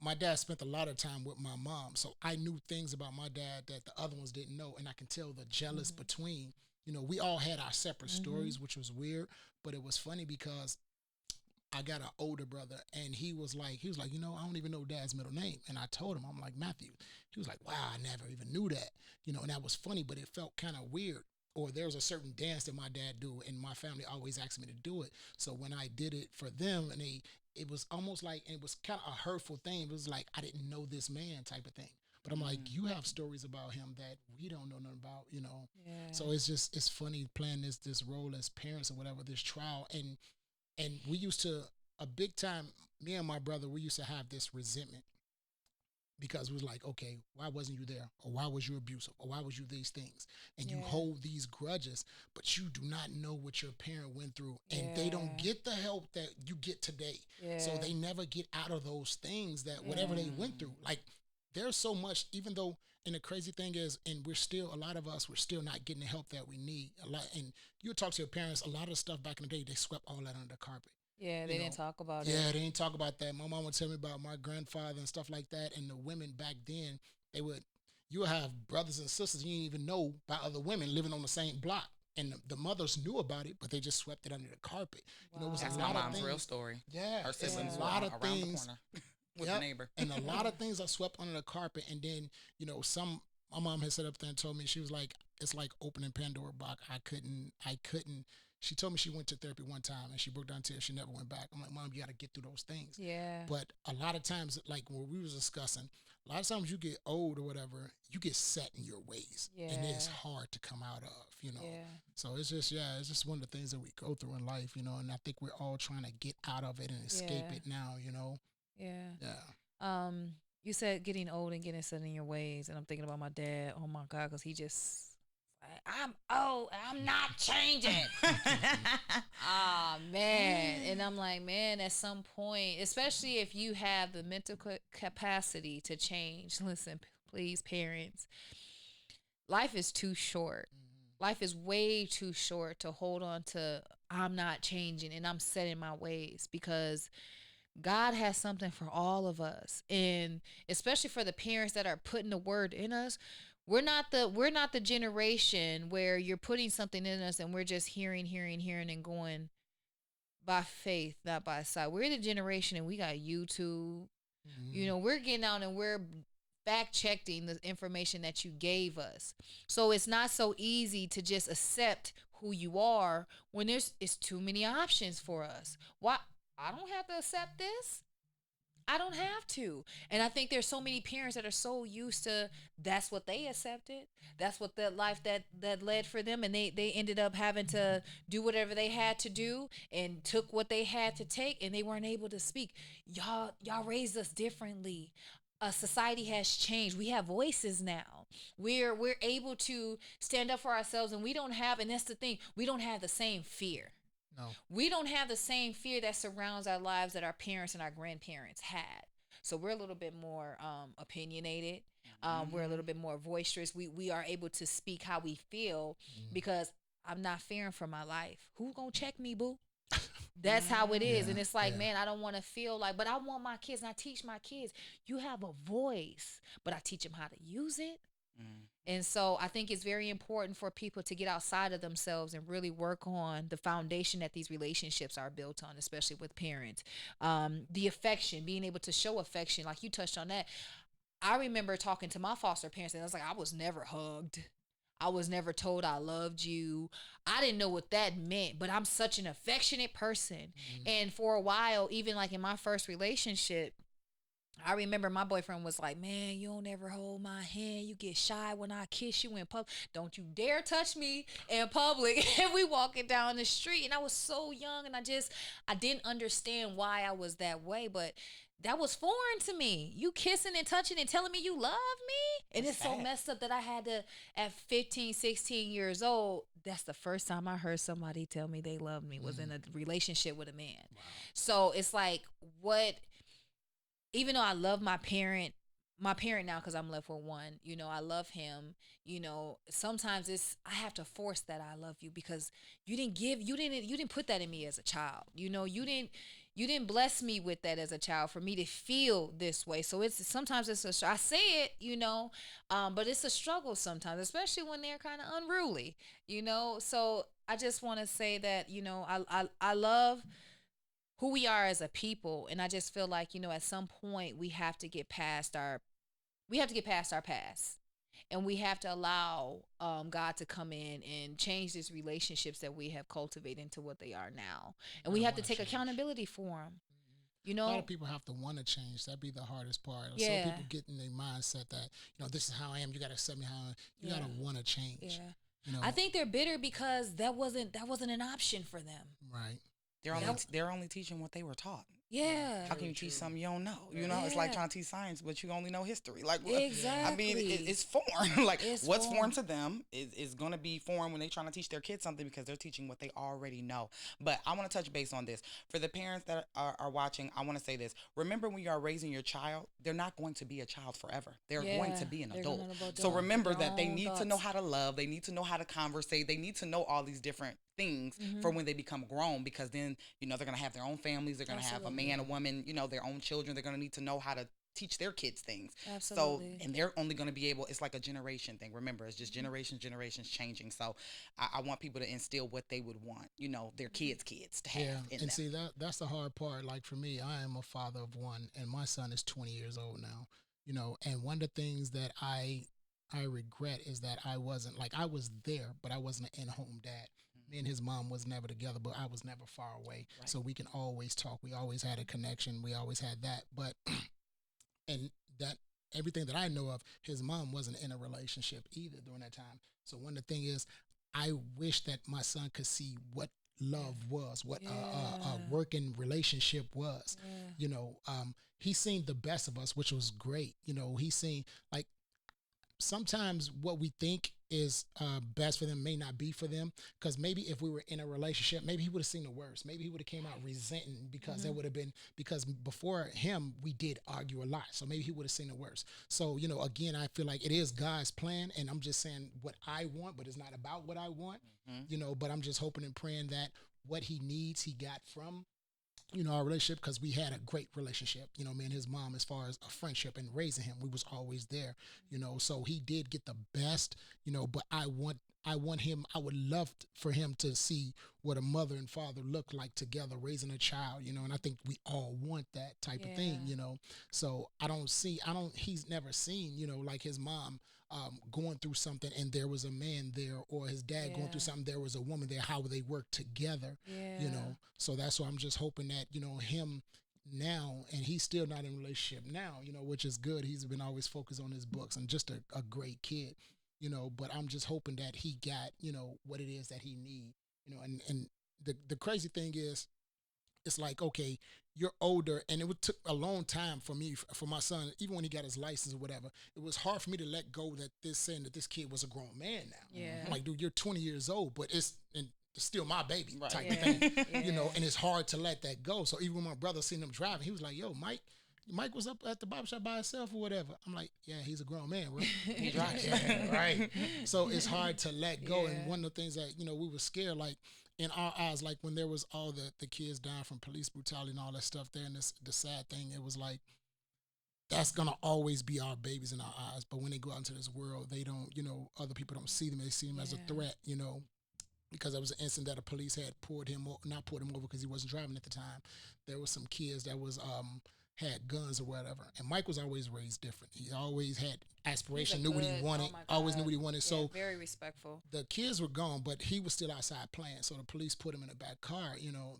my dad spent a lot of time with my mom, so I knew things about my dad that the other ones didn't know, and I can tell the jealous between. We all had our separate stories, which was weird, but it was funny because I got an older brother, and he was like, I don't even know Dad's middle name, and I told him, I'm like, Matthew. He was like, wow, I never even knew that, and that was funny, but it felt kind of weird. Or there was a certain dance that my dad do, and my family always asked me to do it. So when I did it for them, and it was almost like, and it was kind of a hurtful thing. It was like I didn't know this man type of thing. But I'm like, you have stories about him that we don't know nothing about, Yeah. So it's funny playing this role as parents or whatever, this trial. And we used to, a big time, me and my brother, we used to have this resentment because we was like, okay, why wasn't you there? Or why was you abusive? Or why was you these things? And you hold these grudges, but you do not know what your parent went through. And they don't get the help that you get today. So they never get out of those things that whatever they went through. Like, there's so much, even though, and the crazy thing is, and we're still not getting the help that we need. A lot, and you talk to your parents, a lot of stuff back in the day, they swept all that under the carpet. Yeah, they didn't talk about it. Yeah, they didn't talk about that. My mom would tell me about my grandfather and stuff like that, and the women back then, you would have brothers and sisters you didn't even know by other women living on the same block. And the mothers knew about it, but they just swept it under the carpet. Wow. It was That's a my lot of mom's things. real story. Yeah, Her siblings a were lot of around things. the corner with the neighbor. And a lot of things are swept under the carpet. And then, my mom had set up there and told me, she was like, it's like opening Pandora box. I couldn't. She told me she went to therapy one time and she broke down in tears. She never went back. I'm like, Mom, you got to get through those things. Yeah. But a lot of times, like when we was discussing, a lot of times you get old or whatever, you get set in your ways. Yeah. And it's hard to come out of, Yeah. So it's just one of the things that we go through in life, and I think we're all trying to get out of it and escape it now, Yeah. Yeah. You said getting old and getting set in your ways, and I'm thinking about my dad. Oh my God, because he just, I'm old, I'm not changing. Ah, man. And I'm like, man, at some point, especially if you have the mental capacity to change, listen, please, parents, life is too short. Life is way too short to hold on to, I'm not changing and I'm set in my ways, because God has something for all of us. And especially for the parents that are putting the word in us, we're not the generation where you're putting something in us and we're just hearing and going by faith, not by sight. We're the generation, and we got YouTube. We're getting out and we're fact checking the information that you gave us. So it's not so easy to just accept who you are when it's too many options for us. Why? I don't have to accept this. I don't have to. And I think there's so many parents that are so used to that's what they accepted. That's what the life that led for them. And they ended up having to do whatever they had to do and took what they had to take, and they weren't able to speak. Y'all raised us differently. Society has changed. We have voices now. We're able to stand up for ourselves, and we don't have, and that's the thing, we don't have the same fear. No. We don't have the same fear that surrounds our lives that our parents and our grandparents had. So we're a little bit more opinionated. We're a little bit more boisterous. We are able to speak how we feel because I'm not fearing for my life. Who's going to check me, boo? That's how it is. Yeah, And it's like, man, I don't want to feel like, but I want my kids, and I teach my kids, you have a voice, but I teach them how to use it. And so I think it's very important for people to get outside of themselves and really work on the foundation that these relationships are built on, especially with parents. The affection, being able to show affection, like you touched on that. I remember talking to my foster parents, and I was like, I was never hugged. I was never told I loved you. I didn't know what that meant, but I'm such an affectionate person. And for a while, even like in my first relationship, I remember my boyfriend was like, man, you don't ever hold my hand. You get shy when I kiss you in public. Don't you dare touch me in public. And we walking down the street. And I was so young and I didn't understand why I was that way. But that was foreign to me. You kissing and touching and telling me you love me. And That's it's so sad. messed up that I had to, at 15, 16 years old, that's the first time I heard somebody tell me they loved me was in a relationship with a man. Wow. So it's like, even though I love my parent now, because I'm left with one, I love him. Sometimes I have to force that I love you, because you didn't put that in me as a child. You didn't bless me with that as a child for me to feel this way. So sometimes I say it, but it's a struggle sometimes, especially when they're kind of unruly, So I just want to say that, I love who we are as a people, and I just feel like, at some point we have to get past our past, and we have to allow God to come in and change these relationships that we have cultivated into what they are now, and we have to take accountability for them. A lot of people have to want to change. That'd be the hardest part. Yeah. So people get in their mindset that, this is how I am. You got to accept me how I am. You got to want to change. Yeah. I think they're bitter because that wasn't an option for them. Right. They're only teaching what they were taught. Yeah. How can you teach something you don't know? It's like trying to teach science, but you only know history. Like, exactly. I mean, it's foreign. Like, it's what's foreign to them is going to be foreign when they're trying to teach their kids something, because they're teaching what they already know. But I want to touch base on this. For the parents that are watching, I want to say this. Remember, when you are raising your child, they're not going to be a child forever. They're going to be an adult. So remember that they need to know how to love. They need to know how to conversate. They need to know all these different things for when they become grown, because then, they're going to have their own families. They're going to have a man, a woman, their own children. They're going to need to know how to teach their kids things. Absolutely. So, and they're only going to be able, it's like a generation thing. Remember, it's just generations changing. So I want people to instill what they would want, their kids to have. Yeah. And see, that's the hard part. Like for me, I am a father of one, and my son is 20 years old now, and one of the things that I regret is that I wasn't, like, I was there, but I wasn't an in-home dad. Me and his mom was never together, but I was never far away. Right. So we can always talk. We always had a connection. We always had that. But, and that, everything that I know of, his mom wasn't in a relationship either during that time. So one of the things is, I wish that my son could see what love was, what a working relationship was. He seen the best of us, which was great. He seen, like, sometimes what we think is best for them may not be for them, because maybe if we were in a relationship, maybe he would have seen the worst. Maybe he would have came out resenting, because that would have been, because before him we did argue a lot, so maybe he would have seen the worst. So again, I feel like it is God's plan, and I'm just saying what I want, but it's not about what I want. But I'm just hoping and praying that what he needs he got from our relationship, because we had a great relationship, me and his mom, as far as a friendship and raising him, we was always there, so he did get the best, but I would love for him to see what a mother and father look like together raising a child, and I think we all want that type of thing, so he's never seen, like his mom going through something and there was a man there, or his dad going through something, there was a woman there, how they work together, so that's why I'm just hoping that, him now, and he's still not in a relationship now, which is good. He's been always focused on his books and just a great kid, but I'm just hoping that he got, what it is that he need, and the crazy thing is, it's like, okay, you're older, and it took a long time for me, for my son, even when he got his license or whatever, it was hard for me to let go that saying that this kid was a grown man now. Yeah. I'm like, dude, you're 20 years old, but it's still my baby type of thing, and it's hard to let that go. So even when my brother seen him driving, he was like, yo, Mike was up at the barbershop by himself or whatever. I'm like, yeah, he's a grown man, bro. He drives. Right. So it's hard to let go. And one of the things that, we were scared, like, in our eyes, like when there was all the kids dying from police brutality and all that stuff there, and the sad thing, it was like, that's gonna always be our babies in our eyes. But when they go out into this world, they don't, other people don't see them. They see them as a Yeah. threat, because there was an incident that the police had not pulled him over because he wasn't driving at the time. There was some kids that was had guns or whatever, and Mike was always raised different. He always had He's a aspiration, knew what he good. Oh wanted, my always knew God. what he wanted. Yeah, So very respectful. the kids were gone, but he was still outside playing. So the police put him in the back car,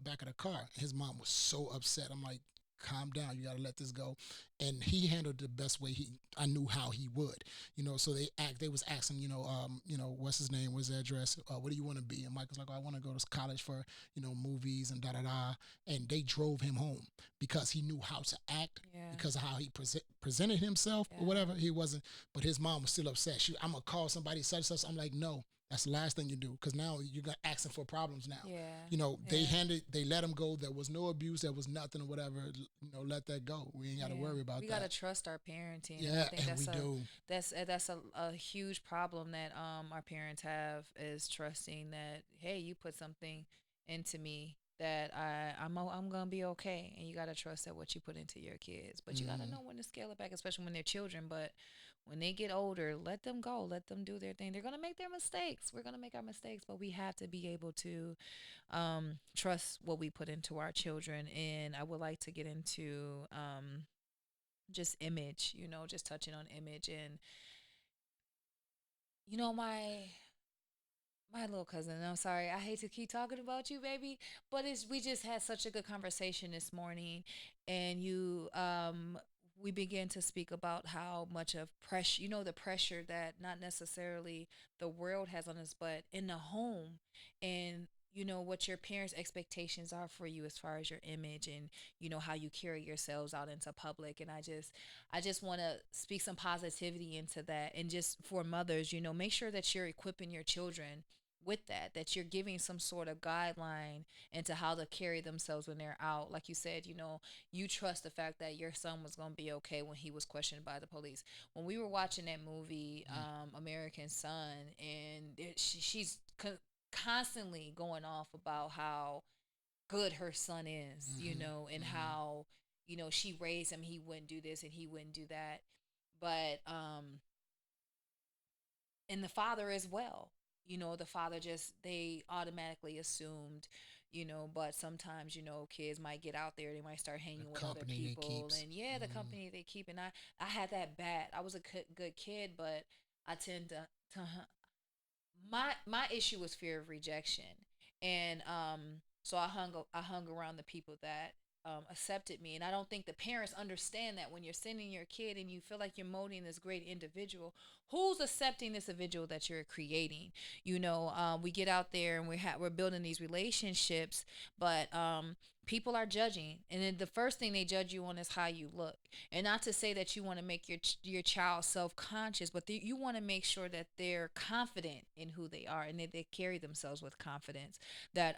back of the car. His mom was so upset. I'm like, calm down. You got to let this go. And he handled it the best way I knew how he would, so they was asking, what's his name? What's his address? What do you want to be? And Mike was like, oh, I want to go to college for, movies and da da da. And they drove him home because he knew how to act, Yeah. because of how he presented himself or Yeah. whatever. He wasn't, but his mom was still upset. I'm going to call somebody such and such. I'm like, no, that's the last thing you do, because now you're asking for problems now. Yeah. They let him go. There was no abuse. There was nothing or whatever. Let that go. We ain't got to worry about We that. gotta trust our parenting. Yeah, I think and we do. that's a huge problem that our parents have, is trusting that, hey, you put something into me that I'm gonna be okay, and you gotta trust that what you put into your kids. But you gotta know when to scale it back, especially when they're children. But when they get older, let them go, let them do their thing. They're gonna make their mistakes. We're gonna make our mistakes, but we have to be able to trust what we put into our children. And I would like to get into just image, just touching on image. And my little cousin, I'm sorry, I hate to keep talking about you, baby, but it's we just had such a good conversation this morning. And we began to speak about how much of pressure, the pressure that not necessarily the world has on us, but in the home. And what your parents' expectations are for you as far as your image, and how you carry yourselves out into public. And I just want to speak some positivity into that. And just for mothers, make sure that you're equipping your children with that you're giving some sort of guideline into how to carry themselves when they're out. Like you said, you trust the fact that your son was going to be okay when he was questioned by the police. When we were watching that movie, American Son, and she's constantly going off about how good her son is, and how she raised him, he wouldn't do this and he wouldn't do that. But and the father as well, the father, just they automatically assumed, but sometimes, kids might get out there, they might start The hanging with other company they people. keeps. And yeah, the company they keep. And I had that bad. I was a good kid, but I tend to my issue was fear of rejection. And so I hung around the people that accepted me. And I don't think the parents understand that when you're sending your kid and you feel like you're molding this great individual, who's accepting this individual that you're creating. We get out there and we're building these relationships, but people are judging. And then the first thing they judge you on is how you look. And not to say that you want to make your child self-conscious, but you want to make sure that they're confident in who they are, and that they carry themselves with confidence. That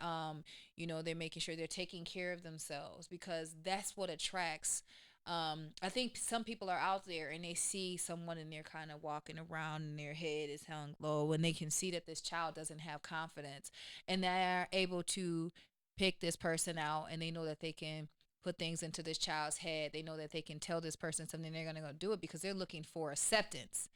they're making sure they're taking care of themselves, because that's what attracts. I think some people are out there and they see someone and they're kind of walking around and their head is hung low, and they can see that this child doesn't have confidence, and they're able to pick this person out, and they know that they can put things into this child's head. They know that they can tell this person something, they're going to go do it because they're looking for acceptance.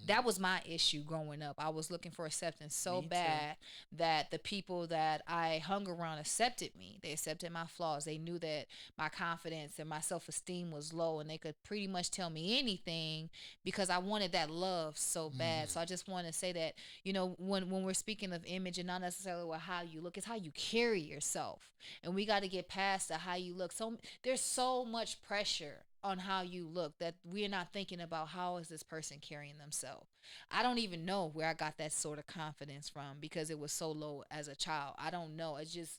That was my issue growing up. I was looking for acceptance so Me too. bad that the people that I hung around accepted me. They accepted my flaws. They knew that my confidence and my self esteem was low, and they could pretty much tell me anything because I wanted that love so bad. So I just want to say that, when we're speaking of image, and not necessarily what how you look, it's how you carry yourself. And we got to get past the how you look. So there's so much pressure on how you look that we're not thinking about how is this person carrying themselves. I don't even know where I got that sort of confidence from, because it was so low as a child. I don't know. It's just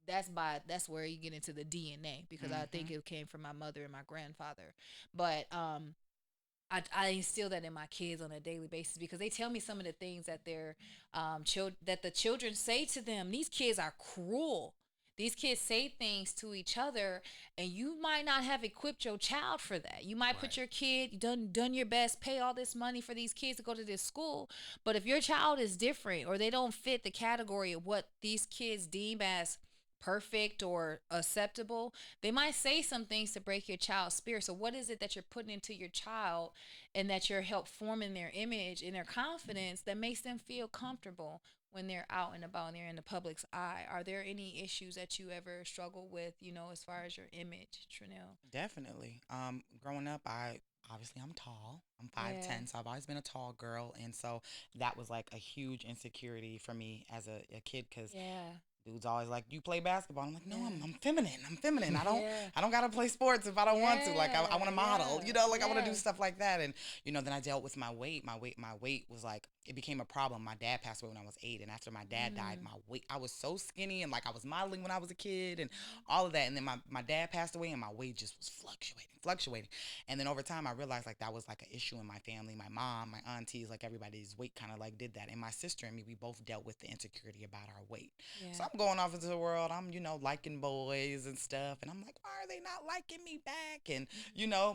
that's where you get into the DNA, because I think Mm-hmm. it came from my mother and my grandfather. But I instill that in my kids on a daily basis, because they tell me some of the things that their that the children say to them. These kids are cruel. These kids say things to each other, and you might not have equipped your child for that. You might put Right. your kid, done your best, pay all this money for these kids to go to this school, but if your child is different, or they don't fit the category of what these kids deem as perfect or acceptable, they might say some things to break your child's spirit. So what is it that you're putting into your child and that you're help forming their image and their confidence that makes them feel comfortable when they're out and about and they're in the public's eye? Are there any issues that you ever struggle with, as far as your image, Tryneal? Definitely. Growing up, I'm tall. I'm 5'10", so I've always been a tall girl, and so that was like a huge insecurity for me as a kid, because dudes always like, you play basketball. I'm like, no, I'm feminine. I'm feminine. I don't gotta play sports if I don't want to. Like I want to model, I want to do stuff like that. And then I dealt with my weight. My weight was like, it became a problem. My dad passed away when I was 8, and after my dad died, my weight, I was so skinny, and like I was modeling when I was a kid and all of that. And then my dad passed away, and my weight just was fluctuating. And then over time, I realized like that was like an issue in my family. My mom, my aunties, like everybody's weight kind of like did that. And my sister and me, we both dealt with the insecurity about our weight. So I'm going off into the world. I'm, liking boys and stuff. And I'm like, why are they not liking me back? And,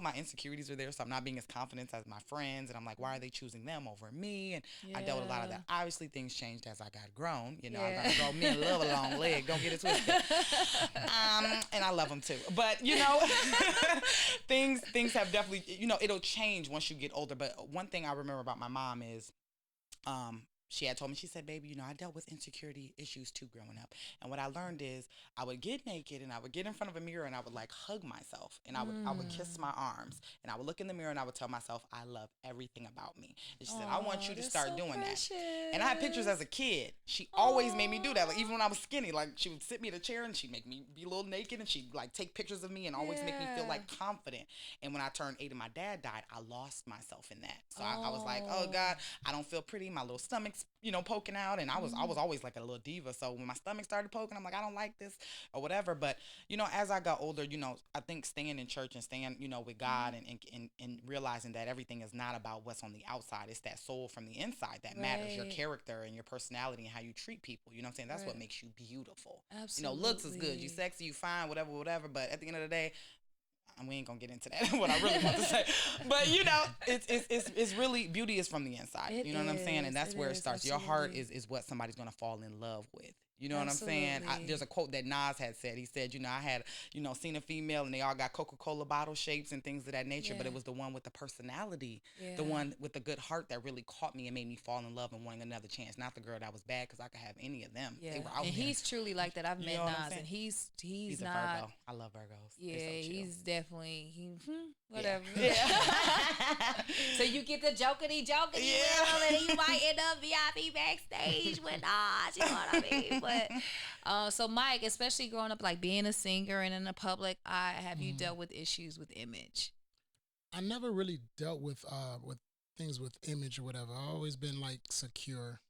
my insecurities are there. So I'm not being as confident as my friends. And I'm like, why are they choosing them over me? And I dealt with a lot of that. Obviously, things changed as I got grown. I got grown. Men love a long leg. Don't get it twisted. And I love them too. But, things have definitely, it'll change once you get older. But one thing I remember about my mom is, she had told me, she said, baby, I dealt with insecurity issues too growing up. And what I learned is I would get naked and I would get in front of a mirror and I would like hug myself and I would kiss my arms and I would look in the mirror and I would tell myself, I love everything about me. And she said, I want you to start doing that. And I had pictures as a kid. She always made me do that. Like even when I was skinny, like she would sit me in a chair and she'd make me be a little naked and she'd like take pictures of me and always make me feel like confident. And when I turned 8 and my dad died, I lost myself in that. So I was like, oh God, I don't feel pretty. My little stomach's poking out, and I was always like a little diva. So when my stomach started poking, I'm like, I don't like this or whatever. But as I got older, I think staying in church and staying with God and realizing that everything is not about what's on the outside. It's that soul from the inside that matters, your character and your personality and how you treat people. You know what I'm saying? That's what makes you beautiful. Absolutely. Looks is good, you sexy, you fine, whatever, but at the end of the day, we ain't gonna get into that, what I really want to say. But it's really, beauty is from the inside. You know what I'm saying? And that's where it starts. Absolutely. Your heart is what somebody's gonna fall in love with. You know what I'm saying? There's a quote that Nas had said. He said, I had, seen a female and they all got Coca-Cola bottle shapes and things of that nature, but it was the one with the personality, the one with the good heart that really caught me and made me fall in love and wanting another chance. Not the girl that was bad, because I could have any of them. Yeah. They were out and there. He's truly like that. I've met Nas, and he's a not. Virgo. I love Virgos. Yeah, so he's definitely whatever. Yeah. So you get the jokety, and you might end up VIP backstage with Nas. You know what I mean? But so Mike, especially growing up, like being a singer and in the public eye, have you dealt with issues with image? I never really dealt with things with image or whatever. I've always been like secure.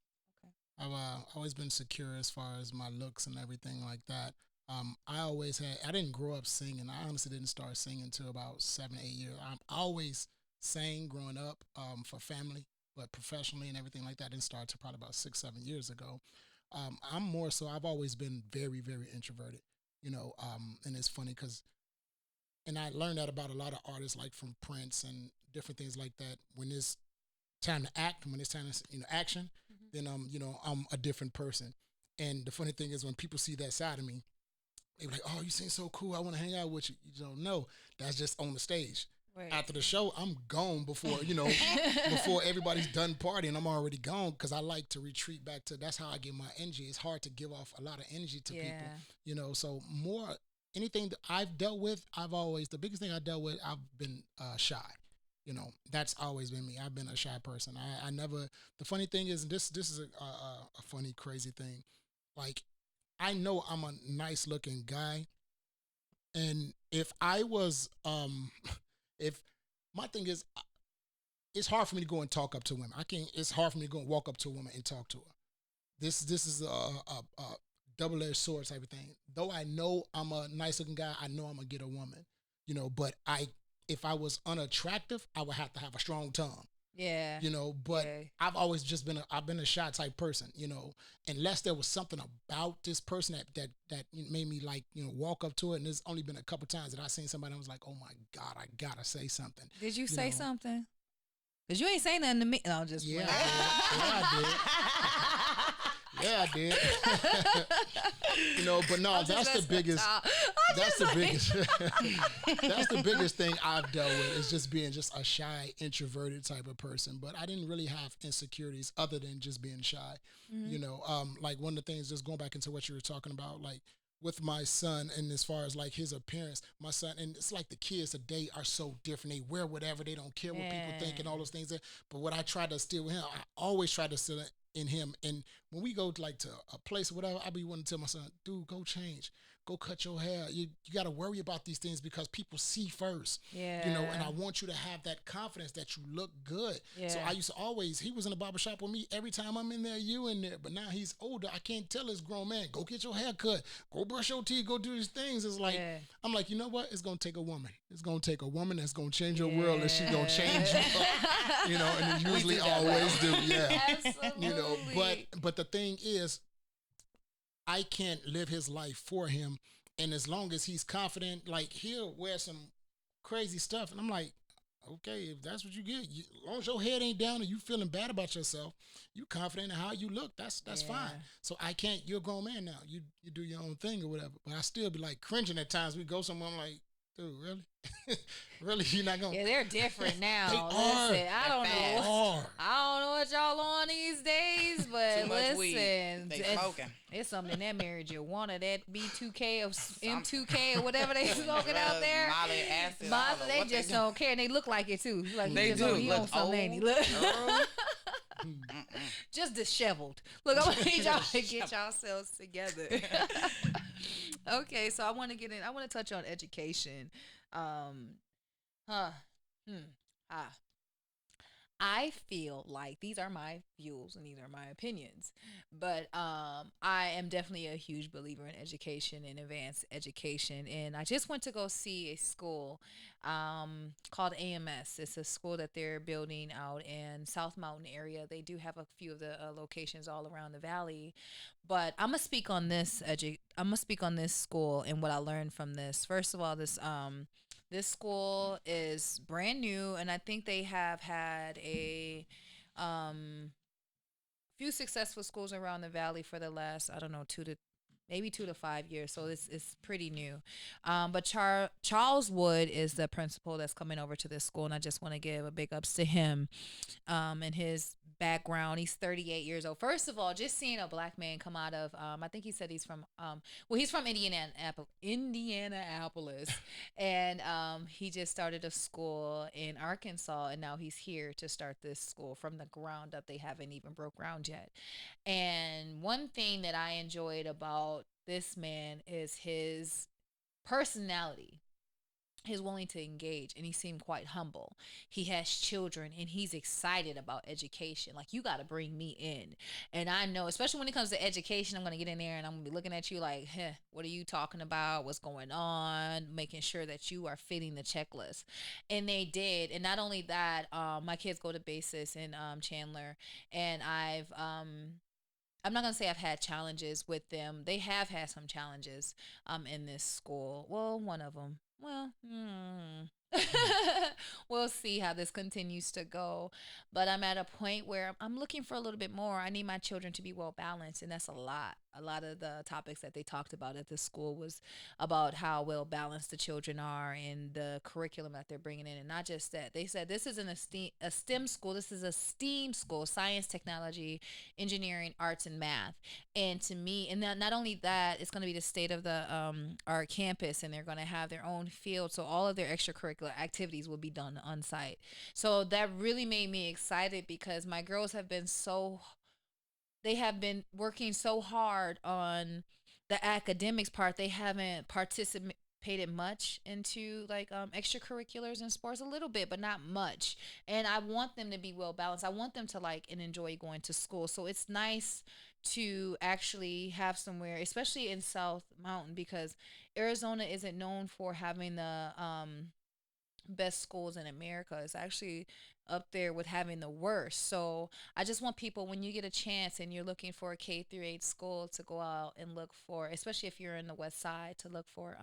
Okay. I've always been secure as far as my looks and everything like that. I didn't grow up singing. I honestly didn't start singing until about 7, 8 years. I always sang growing up for family, but professionally and everything like that didn't start until probably about 6, 7 years ago. I'm more so, I've always been very, very introverted, and it's funny and I learned that about a lot of artists, like from Prince and different things like that. When it's time to act, when it's time to, action, then, I'm a different person. And the funny thing is when people see that side of me, they be like, oh, you seem so cool. I want to hang out with you. You don't know. That's just on the stage. Right. After the show, I'm gone before, before everybody's done partying. I'm already gone because I like to retreat back to, that's how I get my energy. It's hard to give off a lot of energy to people, so anything that I've dealt with, the biggest thing I dealt with, I've been shy. That's always been me. I've been a shy person. I never, the funny thing is, this is a funny, crazy thing. Like, I know I'm a nice looking guy. And if I was, my thing is, it's hard for me to go and talk up to women. It's hard for me to go and walk up to a woman and talk to her. This is a double-edged sword type of thing. Though I know I'm a nice looking guy, I know I'm gonna get a woman, but if I was unattractive, I would have to have a strong tongue. Yeah. But I've always just been a shy type person, unless there was something about this person that made me like, walk up to it. And there's only been a couple times that I seen somebody and I was like, oh my God, I gotta say something. Did you say something? Cause you ain't saying nothing to me. No, just I did. Yeah, I did. But no, I'm just that's the messing with biggest. y'all. I'm That's just the like, biggest. That's the biggest thing I've dealt with is just being just a shy, introverted type of person. But I didn't really have insecurities other than just being shy. Like one of the things, just going back into what you were talking about, like with my son, and as far as like his appearance, my son, and it's like the kids today are so different. They wear whatever, they don't care what people think, and all those things. But what I try to steal with him, I always try to steal it in him. And when we go to like to a place or whatever, I be wanting to tell my son, dude, go change, go cut your hair. You got to worry about these things because people see first. And I yeah, want you to have that confidence that you look good. So yeah. I used to always, he was in the barber shop with me every time I'm in there, you in there. But now he's older. I can't tell this grown man, go get your hair cut, go brush your teeth, go do these things. It's like, Yeah. I'm like, you know what? It's going to take a woman. It's going to take a woman that's going to change your world and she's going to change you up, and it usually always do. Yeah. Absolutely. But the thing is, I can't live his life for him. And as long as he's confident, like he'll wear some crazy stuff. And I'm like, okay, if that's what you get, as long as your head ain't down and you feeling bad about yourself, you confident in how you look, that's fine. So I can't, you're a grown man now. You do your own thing or whatever. But I still be like cringing at times. We go somewhere, I'm like, dude, really? Really? You're not gonna Yeah, they're different now. They are. Listen, I don't fast. know. I don't know what y'all on these days, but Too much listen, weed. They smoking. it's something that married you. One of that B2K or M2K or whatever they smoking out there. Molly acid. They just don't care, and they look like it too. Like They just do. on, he Look on something, ain't he? old, Look. Just disheveled. Look, I'm gonna need y'all to get yourselves together. Okay, so I want to get in. I want to touch on education. Huh. Hmm. Ah. I feel like these are my views and these are my opinions, but I am definitely a huge believer in education and advanced education. And I just went to go see a school called AMS. It's a school that they're building out in South Mountain area. They do have a few of the locations all around the valley, but I'm gonna speak on this I'm gonna speak on this school and what I learned from this. First of all, this school is brand new, and I think they have had a um, few successful schools around the valley for the last, I don't know, 2 to 5 years. So it's pretty new. But Charles Wood is the principal that's coming over to this school, and I just want to give a big ups to him and his background. He's 38 years old. First of all, just seeing a black man come out of, I think he said he's from, he's from Indianapolis, and he just started a school in Arkansas, and now he's here to start this school from the ground up. They haven't even broke ground yet. And one thing that I enjoyed about this man is his personality. He's willing to engage, and he seemed quite humble. He has children and he's excited about education. Like, you got to bring me in. And I know, especially when it comes to education, I'm going to get in there and I'm going to be looking at you like, what are you talking about? What's going on? Making sure that you are fitting the checklist. And they did. And not only that, my kids go to basis in Chandler, and I'm not gonna say I've had challenges with them. They have had some challenges in this school. Well, one of them. Well, we'll see how this continues to go. But I'm at a point where I'm looking for a little bit more. I need my children to be well balanced, and that's a lot. A lot of the topics that they talked about at this school was about how well balanced the children are and the curriculum that they're bringing in. And not just that, they said this isn't a STEM school. This is a STEAM school: science, technology, engineering, arts, and math. And to me, and not only that, it's going to be the state of the our campus, and they're going to have their own field. So all of their extracurricular activities will be done on site. So that really made me excited because my girls have been they have been working so hard on the academics part. They haven't participated much into like extracurriculars and sports, a little bit but not much. And I want them to be well balanced. I want them to like and enjoy going to school. So it's nice to actually have somewhere, especially in South Mountain, because Arizona isn't known for having the best schools in America. It's actually up there with having the worst. So I just want people, when you get a chance and you're looking for a K through 8 school, to go out and look for, especially if you're in the West Side, to look for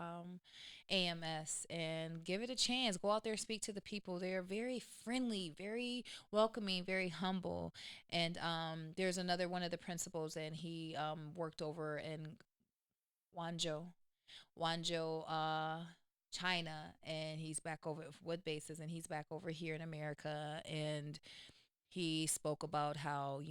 AMS and give it a chance. Go out there, speak to the people. They're very friendly, very welcoming, very humble. And there's another one of the principals, and he worked over in Wanjo, Wanjo, China, and he's back over with bases, and he's back over here in America, and he spoke about how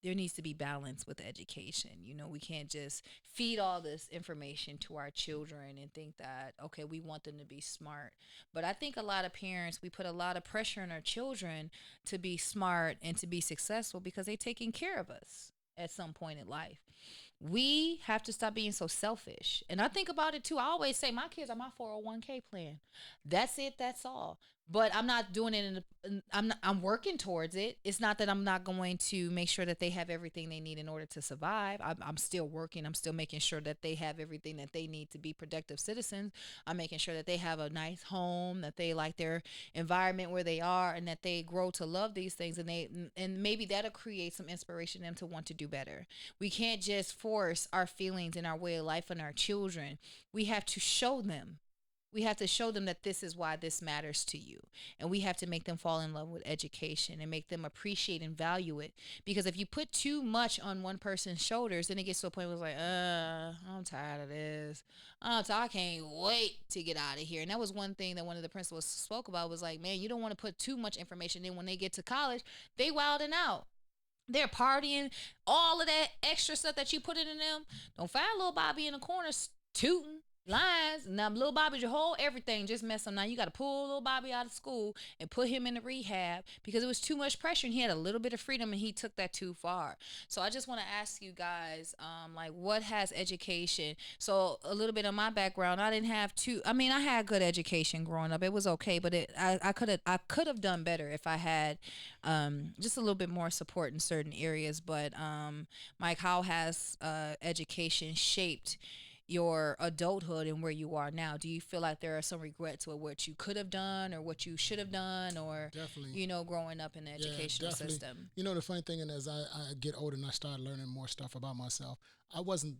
there needs to be balance with education. We can't just feed all this information to our children and think that, okay, we want them to be smart. But I think a lot of parents, we put a lot of pressure on our children to be smart and to be successful because they're taking care of us at some point in life. We have to stop being so selfish. And I think about it too. I always say my kids are my 401k plan. That's it, that's all. But I'm not doing it I'm working towards it. It's not that I'm not going to make sure that they have everything they need in order to survive. I'm still working. I'm still making sure that they have everything that they need to be productive citizens. I'm making sure that they have a nice home, that they like their environment where they are, and that they grow to love these things, and maybe that'll create some inspiration in them to want to do better. We can't just force our feelings and our way of life on our children. We have to show them. We have to show them that this is why this matters to you. And we have to make them fall in love with education and make them appreciate and value it. Because if you put too much on one person's shoulders, then it gets to a point where it's like, I'm tired of this. I can't wait to get out of here. And that was one thing that one of the principals spoke about, was like, man, you don't want to put too much information in. When they get to college, they wilding out. They're partying, all of that extra stuff that you put in them. Don't find little Bobby in the corner tooting lines. Now little Bobby's your whole everything just mess up. Now you got to pull little Bobby out of school and put him in the rehab because it was too much pressure, and he had a little bit of freedom and he took that too far. So I just want to ask you guys, like, what has education? So a little bit of my background, I didn't have too. I mean, I had good education growing up. It was okay, but I could have done better if I had just a little bit more support in certain areas. But Mike, how has education shaped your adulthood and where you are now? Do you feel like there are some regrets with what you could have done or what you should have done, or Definitely. growing up in the Yeah, educational definitely. system? The funny thing is, as I get older and I start learning more stuff about myself, I wasn't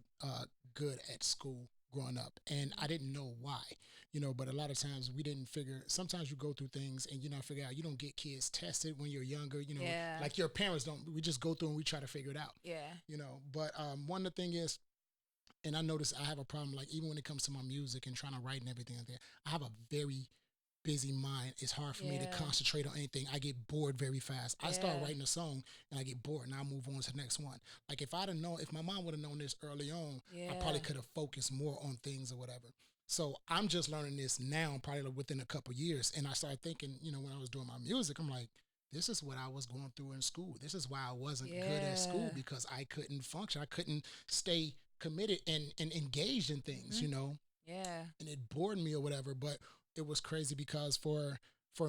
good at school growing up, and I didn't know why. But a lot of times we didn't figure. Sometimes you go through things and you not figure out. You don't get kids tested when you're younger. Yeah. Like your parents don't. We just go through and we try to figure it out. Yeah. But one of the thing is, and I notice I have a problem, like even when it comes to my music and trying to write and everything like that, I have a very busy mind. It's hard for me to Yeah. concentrate on anything. I get bored very fast. I start Yeah. writing a song and I get bored and I move on to the next one. Like if my mom would have known this early on, I probably Yeah. could have focused more on things or whatever. So I'm just learning this now, probably within a couple years. And I started thinking, when I was doing my music, I'm like, this is what I was going through in school. This is why I wasn't good at school, Yeah. because I couldn't function. I couldn't stay committed and engaged in things, Yeah. and it bored me or whatever. But it was crazy because for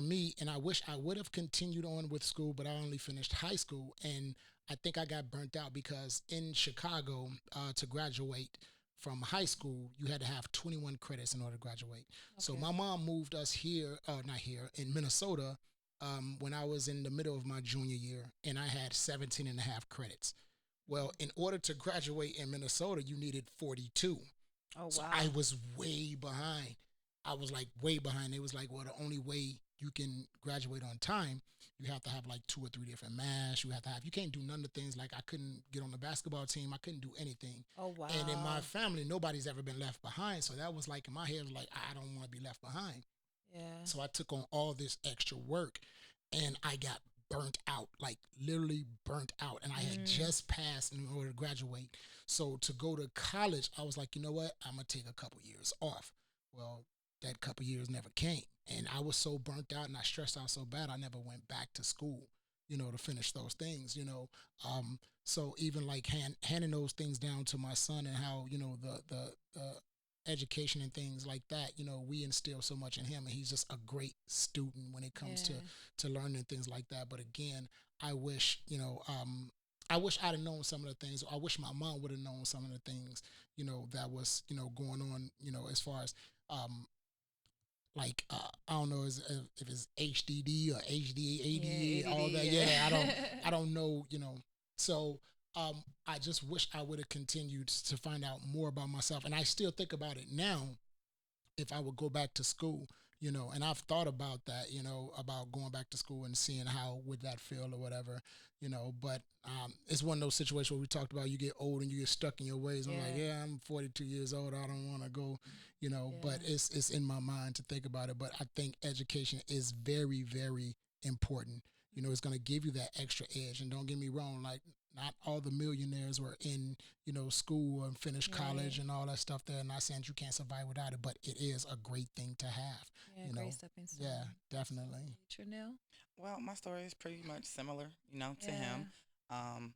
me, and I wish I would have continued on with school, but I only finished high school, and I think I got burnt out because in Chicago, to graduate from high school, you had to have 21 credits in order to graduate. So Okay. my mom moved us here, not here, in Minnesota, when I was in the middle of my junior year, and I had 17 and a half credits. Well, in order to graduate in Minnesota, you needed 42. Oh So wow. I was way behind. I was like way behind. It was like, well, the only way you can graduate on time, you have to have like two or three different mass. You can't do none of the things. Like I couldn't get on the basketball team. I couldn't do anything. Oh wow. And in my family, nobody's ever been left behind. So that was like in my head, like, I don't want to be left behind. Yeah. So I took on all this extra work and I got burnt out, like literally burnt out. And I had just passed in order to graduate. So to go to college, I was like, you know what? I'm going to take a couple years off. Well, that couple years never came. And I was so burnt out and I stressed out so bad, I never went back to school, to finish those things. So even like handing those things down to my son, and how, the education and things like that, we instill so much in him, and he's just a great student when it comes Yeah. to learning things like that. But again, I wish, I wish I'd have known some of the things. I wish my mom would have known some of the things, that was, going on, as far as, like, I don't know if it's HDD or HD, Yeah. ADA, all ADD. that. Yeah. Yeah, I don't know. So I just wish I would have continued to find out more about myself, and I still think about it now. If I would go back to school, And I've thought about that, about going back to school and seeing how would that feel or whatever, but it's one of those situations where we talked about you get old and you get stuck in your ways. I'm like, Yeah. yeah, I'm 42 years old. I don't want to go, but Yeah. it's in my mind to think about it. But I think education is very, very important. It's going to give you that extra edge. And don't get me wrong, like not all the millionaires were in, school and finished college Right. and all that stuff there. Not saying you can't survive without it, but it is a great thing to have, Yeah, you great know. stepping stone. Yeah, definitely. Trinell? Well, my story is pretty much similar, to Yeah. him. Um,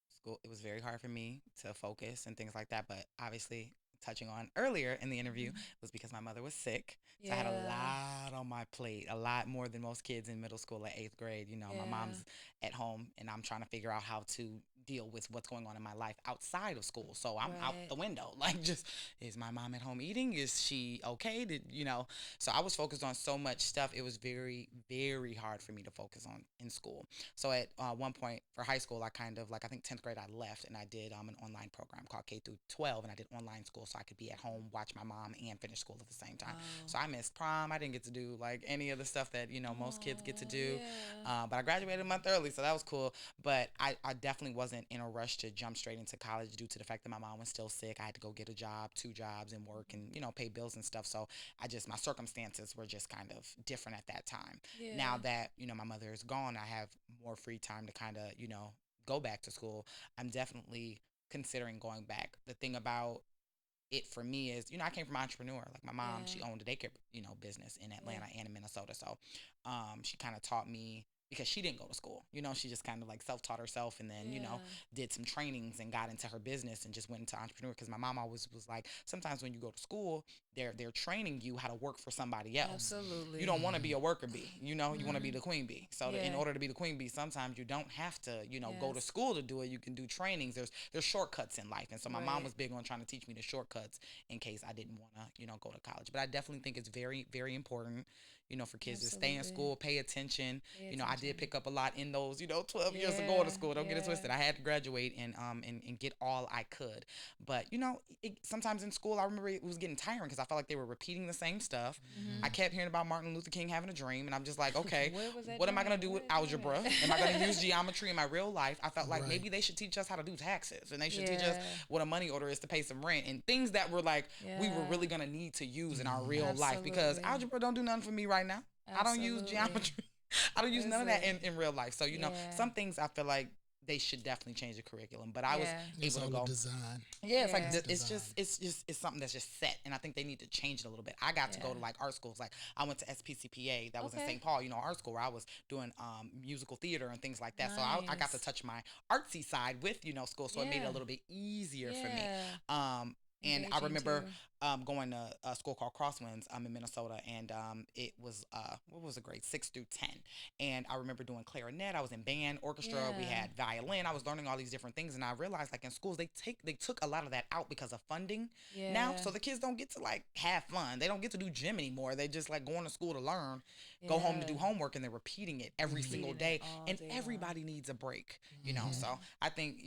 School, it was very hard for me to focus and things like that. But obviously, touching on earlier in the interview, was because my mother was sick. So I had a Yeah. lot on my plate, a lot more than most kids in middle school at eighth grade. My Yeah. mom's at home and I'm trying to figure out how to deal with what's going on in my life outside of school. So I'm out Right. the window. Like, just, is my mom at home eating? Is she okay? So I was focused on so much stuff. It was very, very hard for me to focus on in school. So at one point for high school, I kind of, like, I think 10th grade, I left and I did an online program called K through 12, and I did online school so I could be at home, watch my mom, and finish school at the same time. Wow. So I missed prom. I didn't get to do like any of the stuff that most kids get to Aw, do. yeah. But I graduated a month early, so that was cool. But I definitely wasn't in a rush to jump straight into college due to the fact that my mom was still sick. I had to go get a job, two jobs, and work and pay bills and stuff. So my circumstances were just kind of different at that time. Yeah. Now that my mother is gone, I have more free time to kind of go back to school. I'm definitely considering going back. The thing about it for me is, I came from an entrepreneur. Like, my mom, Yeah. she owned a daycare, business in Yeah. Atlanta and in Minnesota. So, she kind of taught me, because she didn't go to school. She just kind of like self-taught herself, and then, Yeah. did some trainings and got into her business and just went into entrepreneur. Because my mom always was like, sometimes when you go to school, they're training you how to work for somebody else. Absolutely. You don't want to be a worker bee. You want to be the queen bee. So in Yeah. order to be the queen bee, sometimes you don't have to, go to Yes. school to do it. You can do trainings. There's shortcuts in life. And so my mom Right. was big on trying to teach me the shortcuts in case I didn't want to, go to college. But I definitely think it's very, very important, for kids to stay in Absolutely. school, pay attention. Pay I attention. did pick up a lot in those, 12 years of going to Yeah, school. Don't get it yeah. twisted. I had to graduate and get all I could. But, sometimes in school, I remember it was getting tiring because I felt like they were repeating the same stuff. Mhm. I kept hearing about Martin Luther King having a dream, and I'm just like, okay, Where was that what am I going dream? to do with Where is that algebra? dream at? Am I going to use geometry in my real life? I felt like Right. maybe they should teach us how to do taxes, and they should teach us Yeah. what a money order is to pay some rent, and things that were like we were Yeah. really going to need to use in our real life, because Absolutely. algebra don't do nothing for me right now. I don't use Absolutely. geometry. I don't use none of that Listen. in real life. So, Yeah. some things I feel like they should definitely change the curriculum. But I was Yeah. It's able all to the go. design. Yeah, it's like Yeah. it's something that's just set, and I think they need to change it a little bit. I got to go to Yeah. like art schools. Like, I went to SPCPA, that was in Okay. St. Paul, art school, where I was doing musical theater and things like that. So I got to Nice. touch my artsy side with school, so it made it a Yeah. little bit easier for me. Yeah. And I Engaging remember too. going to a school called Crosswinds in Minnesota, and it was what was a grade 6 through 10, and I remember doing clarinet. I was in band, orchestra. We Yeah. had violin. I was learning all these different things, and I realized, like, in schools they took a lot of that out because of funding now, Yeah. so the kids don't get to like have fun. They don't get to do gym anymore. They just like going to school to learn, go home to do Yeah. homework, and they're repeating it every single Repeating it day. all And day long. everybody needs a break, Mhm. So I think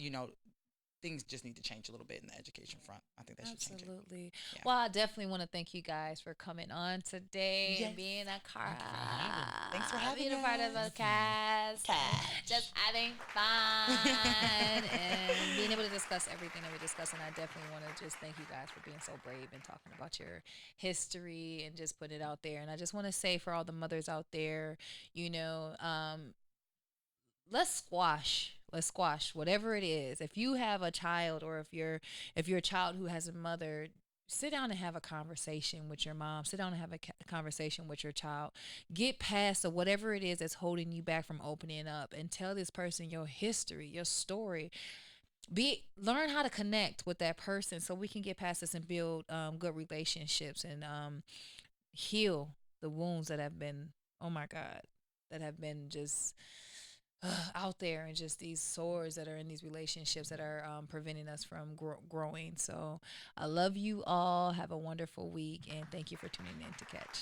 things just need to change a little bit in the education front. I think that should change it. Absolutely. Yeah. Well, I definitely want to thank you guys for coming on today Yes. and being a car. Thanks for having being a part of the us. cast. Catch. Just having fun and being able to discuss everything that we discuss. And I definitely want to just thank you guys for being so brave and talking about your history and just putting it out there. And I just want to say for all the mothers out there, let's squash whatever it is. If you have a child, or if you're a child who has a mother, sit down and have a conversation with your mom. Sit down and have a conversation with your child. Get past the whatever it is that's holding you back from opening up, and tell this person your history, your story. Learn how to connect with that person so we can get past this and build good relationships, and heal the wounds that have been, oh my God, that have been just out there, and just these sores that are in these relationships that are preventing us from growing. So I love you all. Have a wonderful week, and thank you for tuning in to Catch.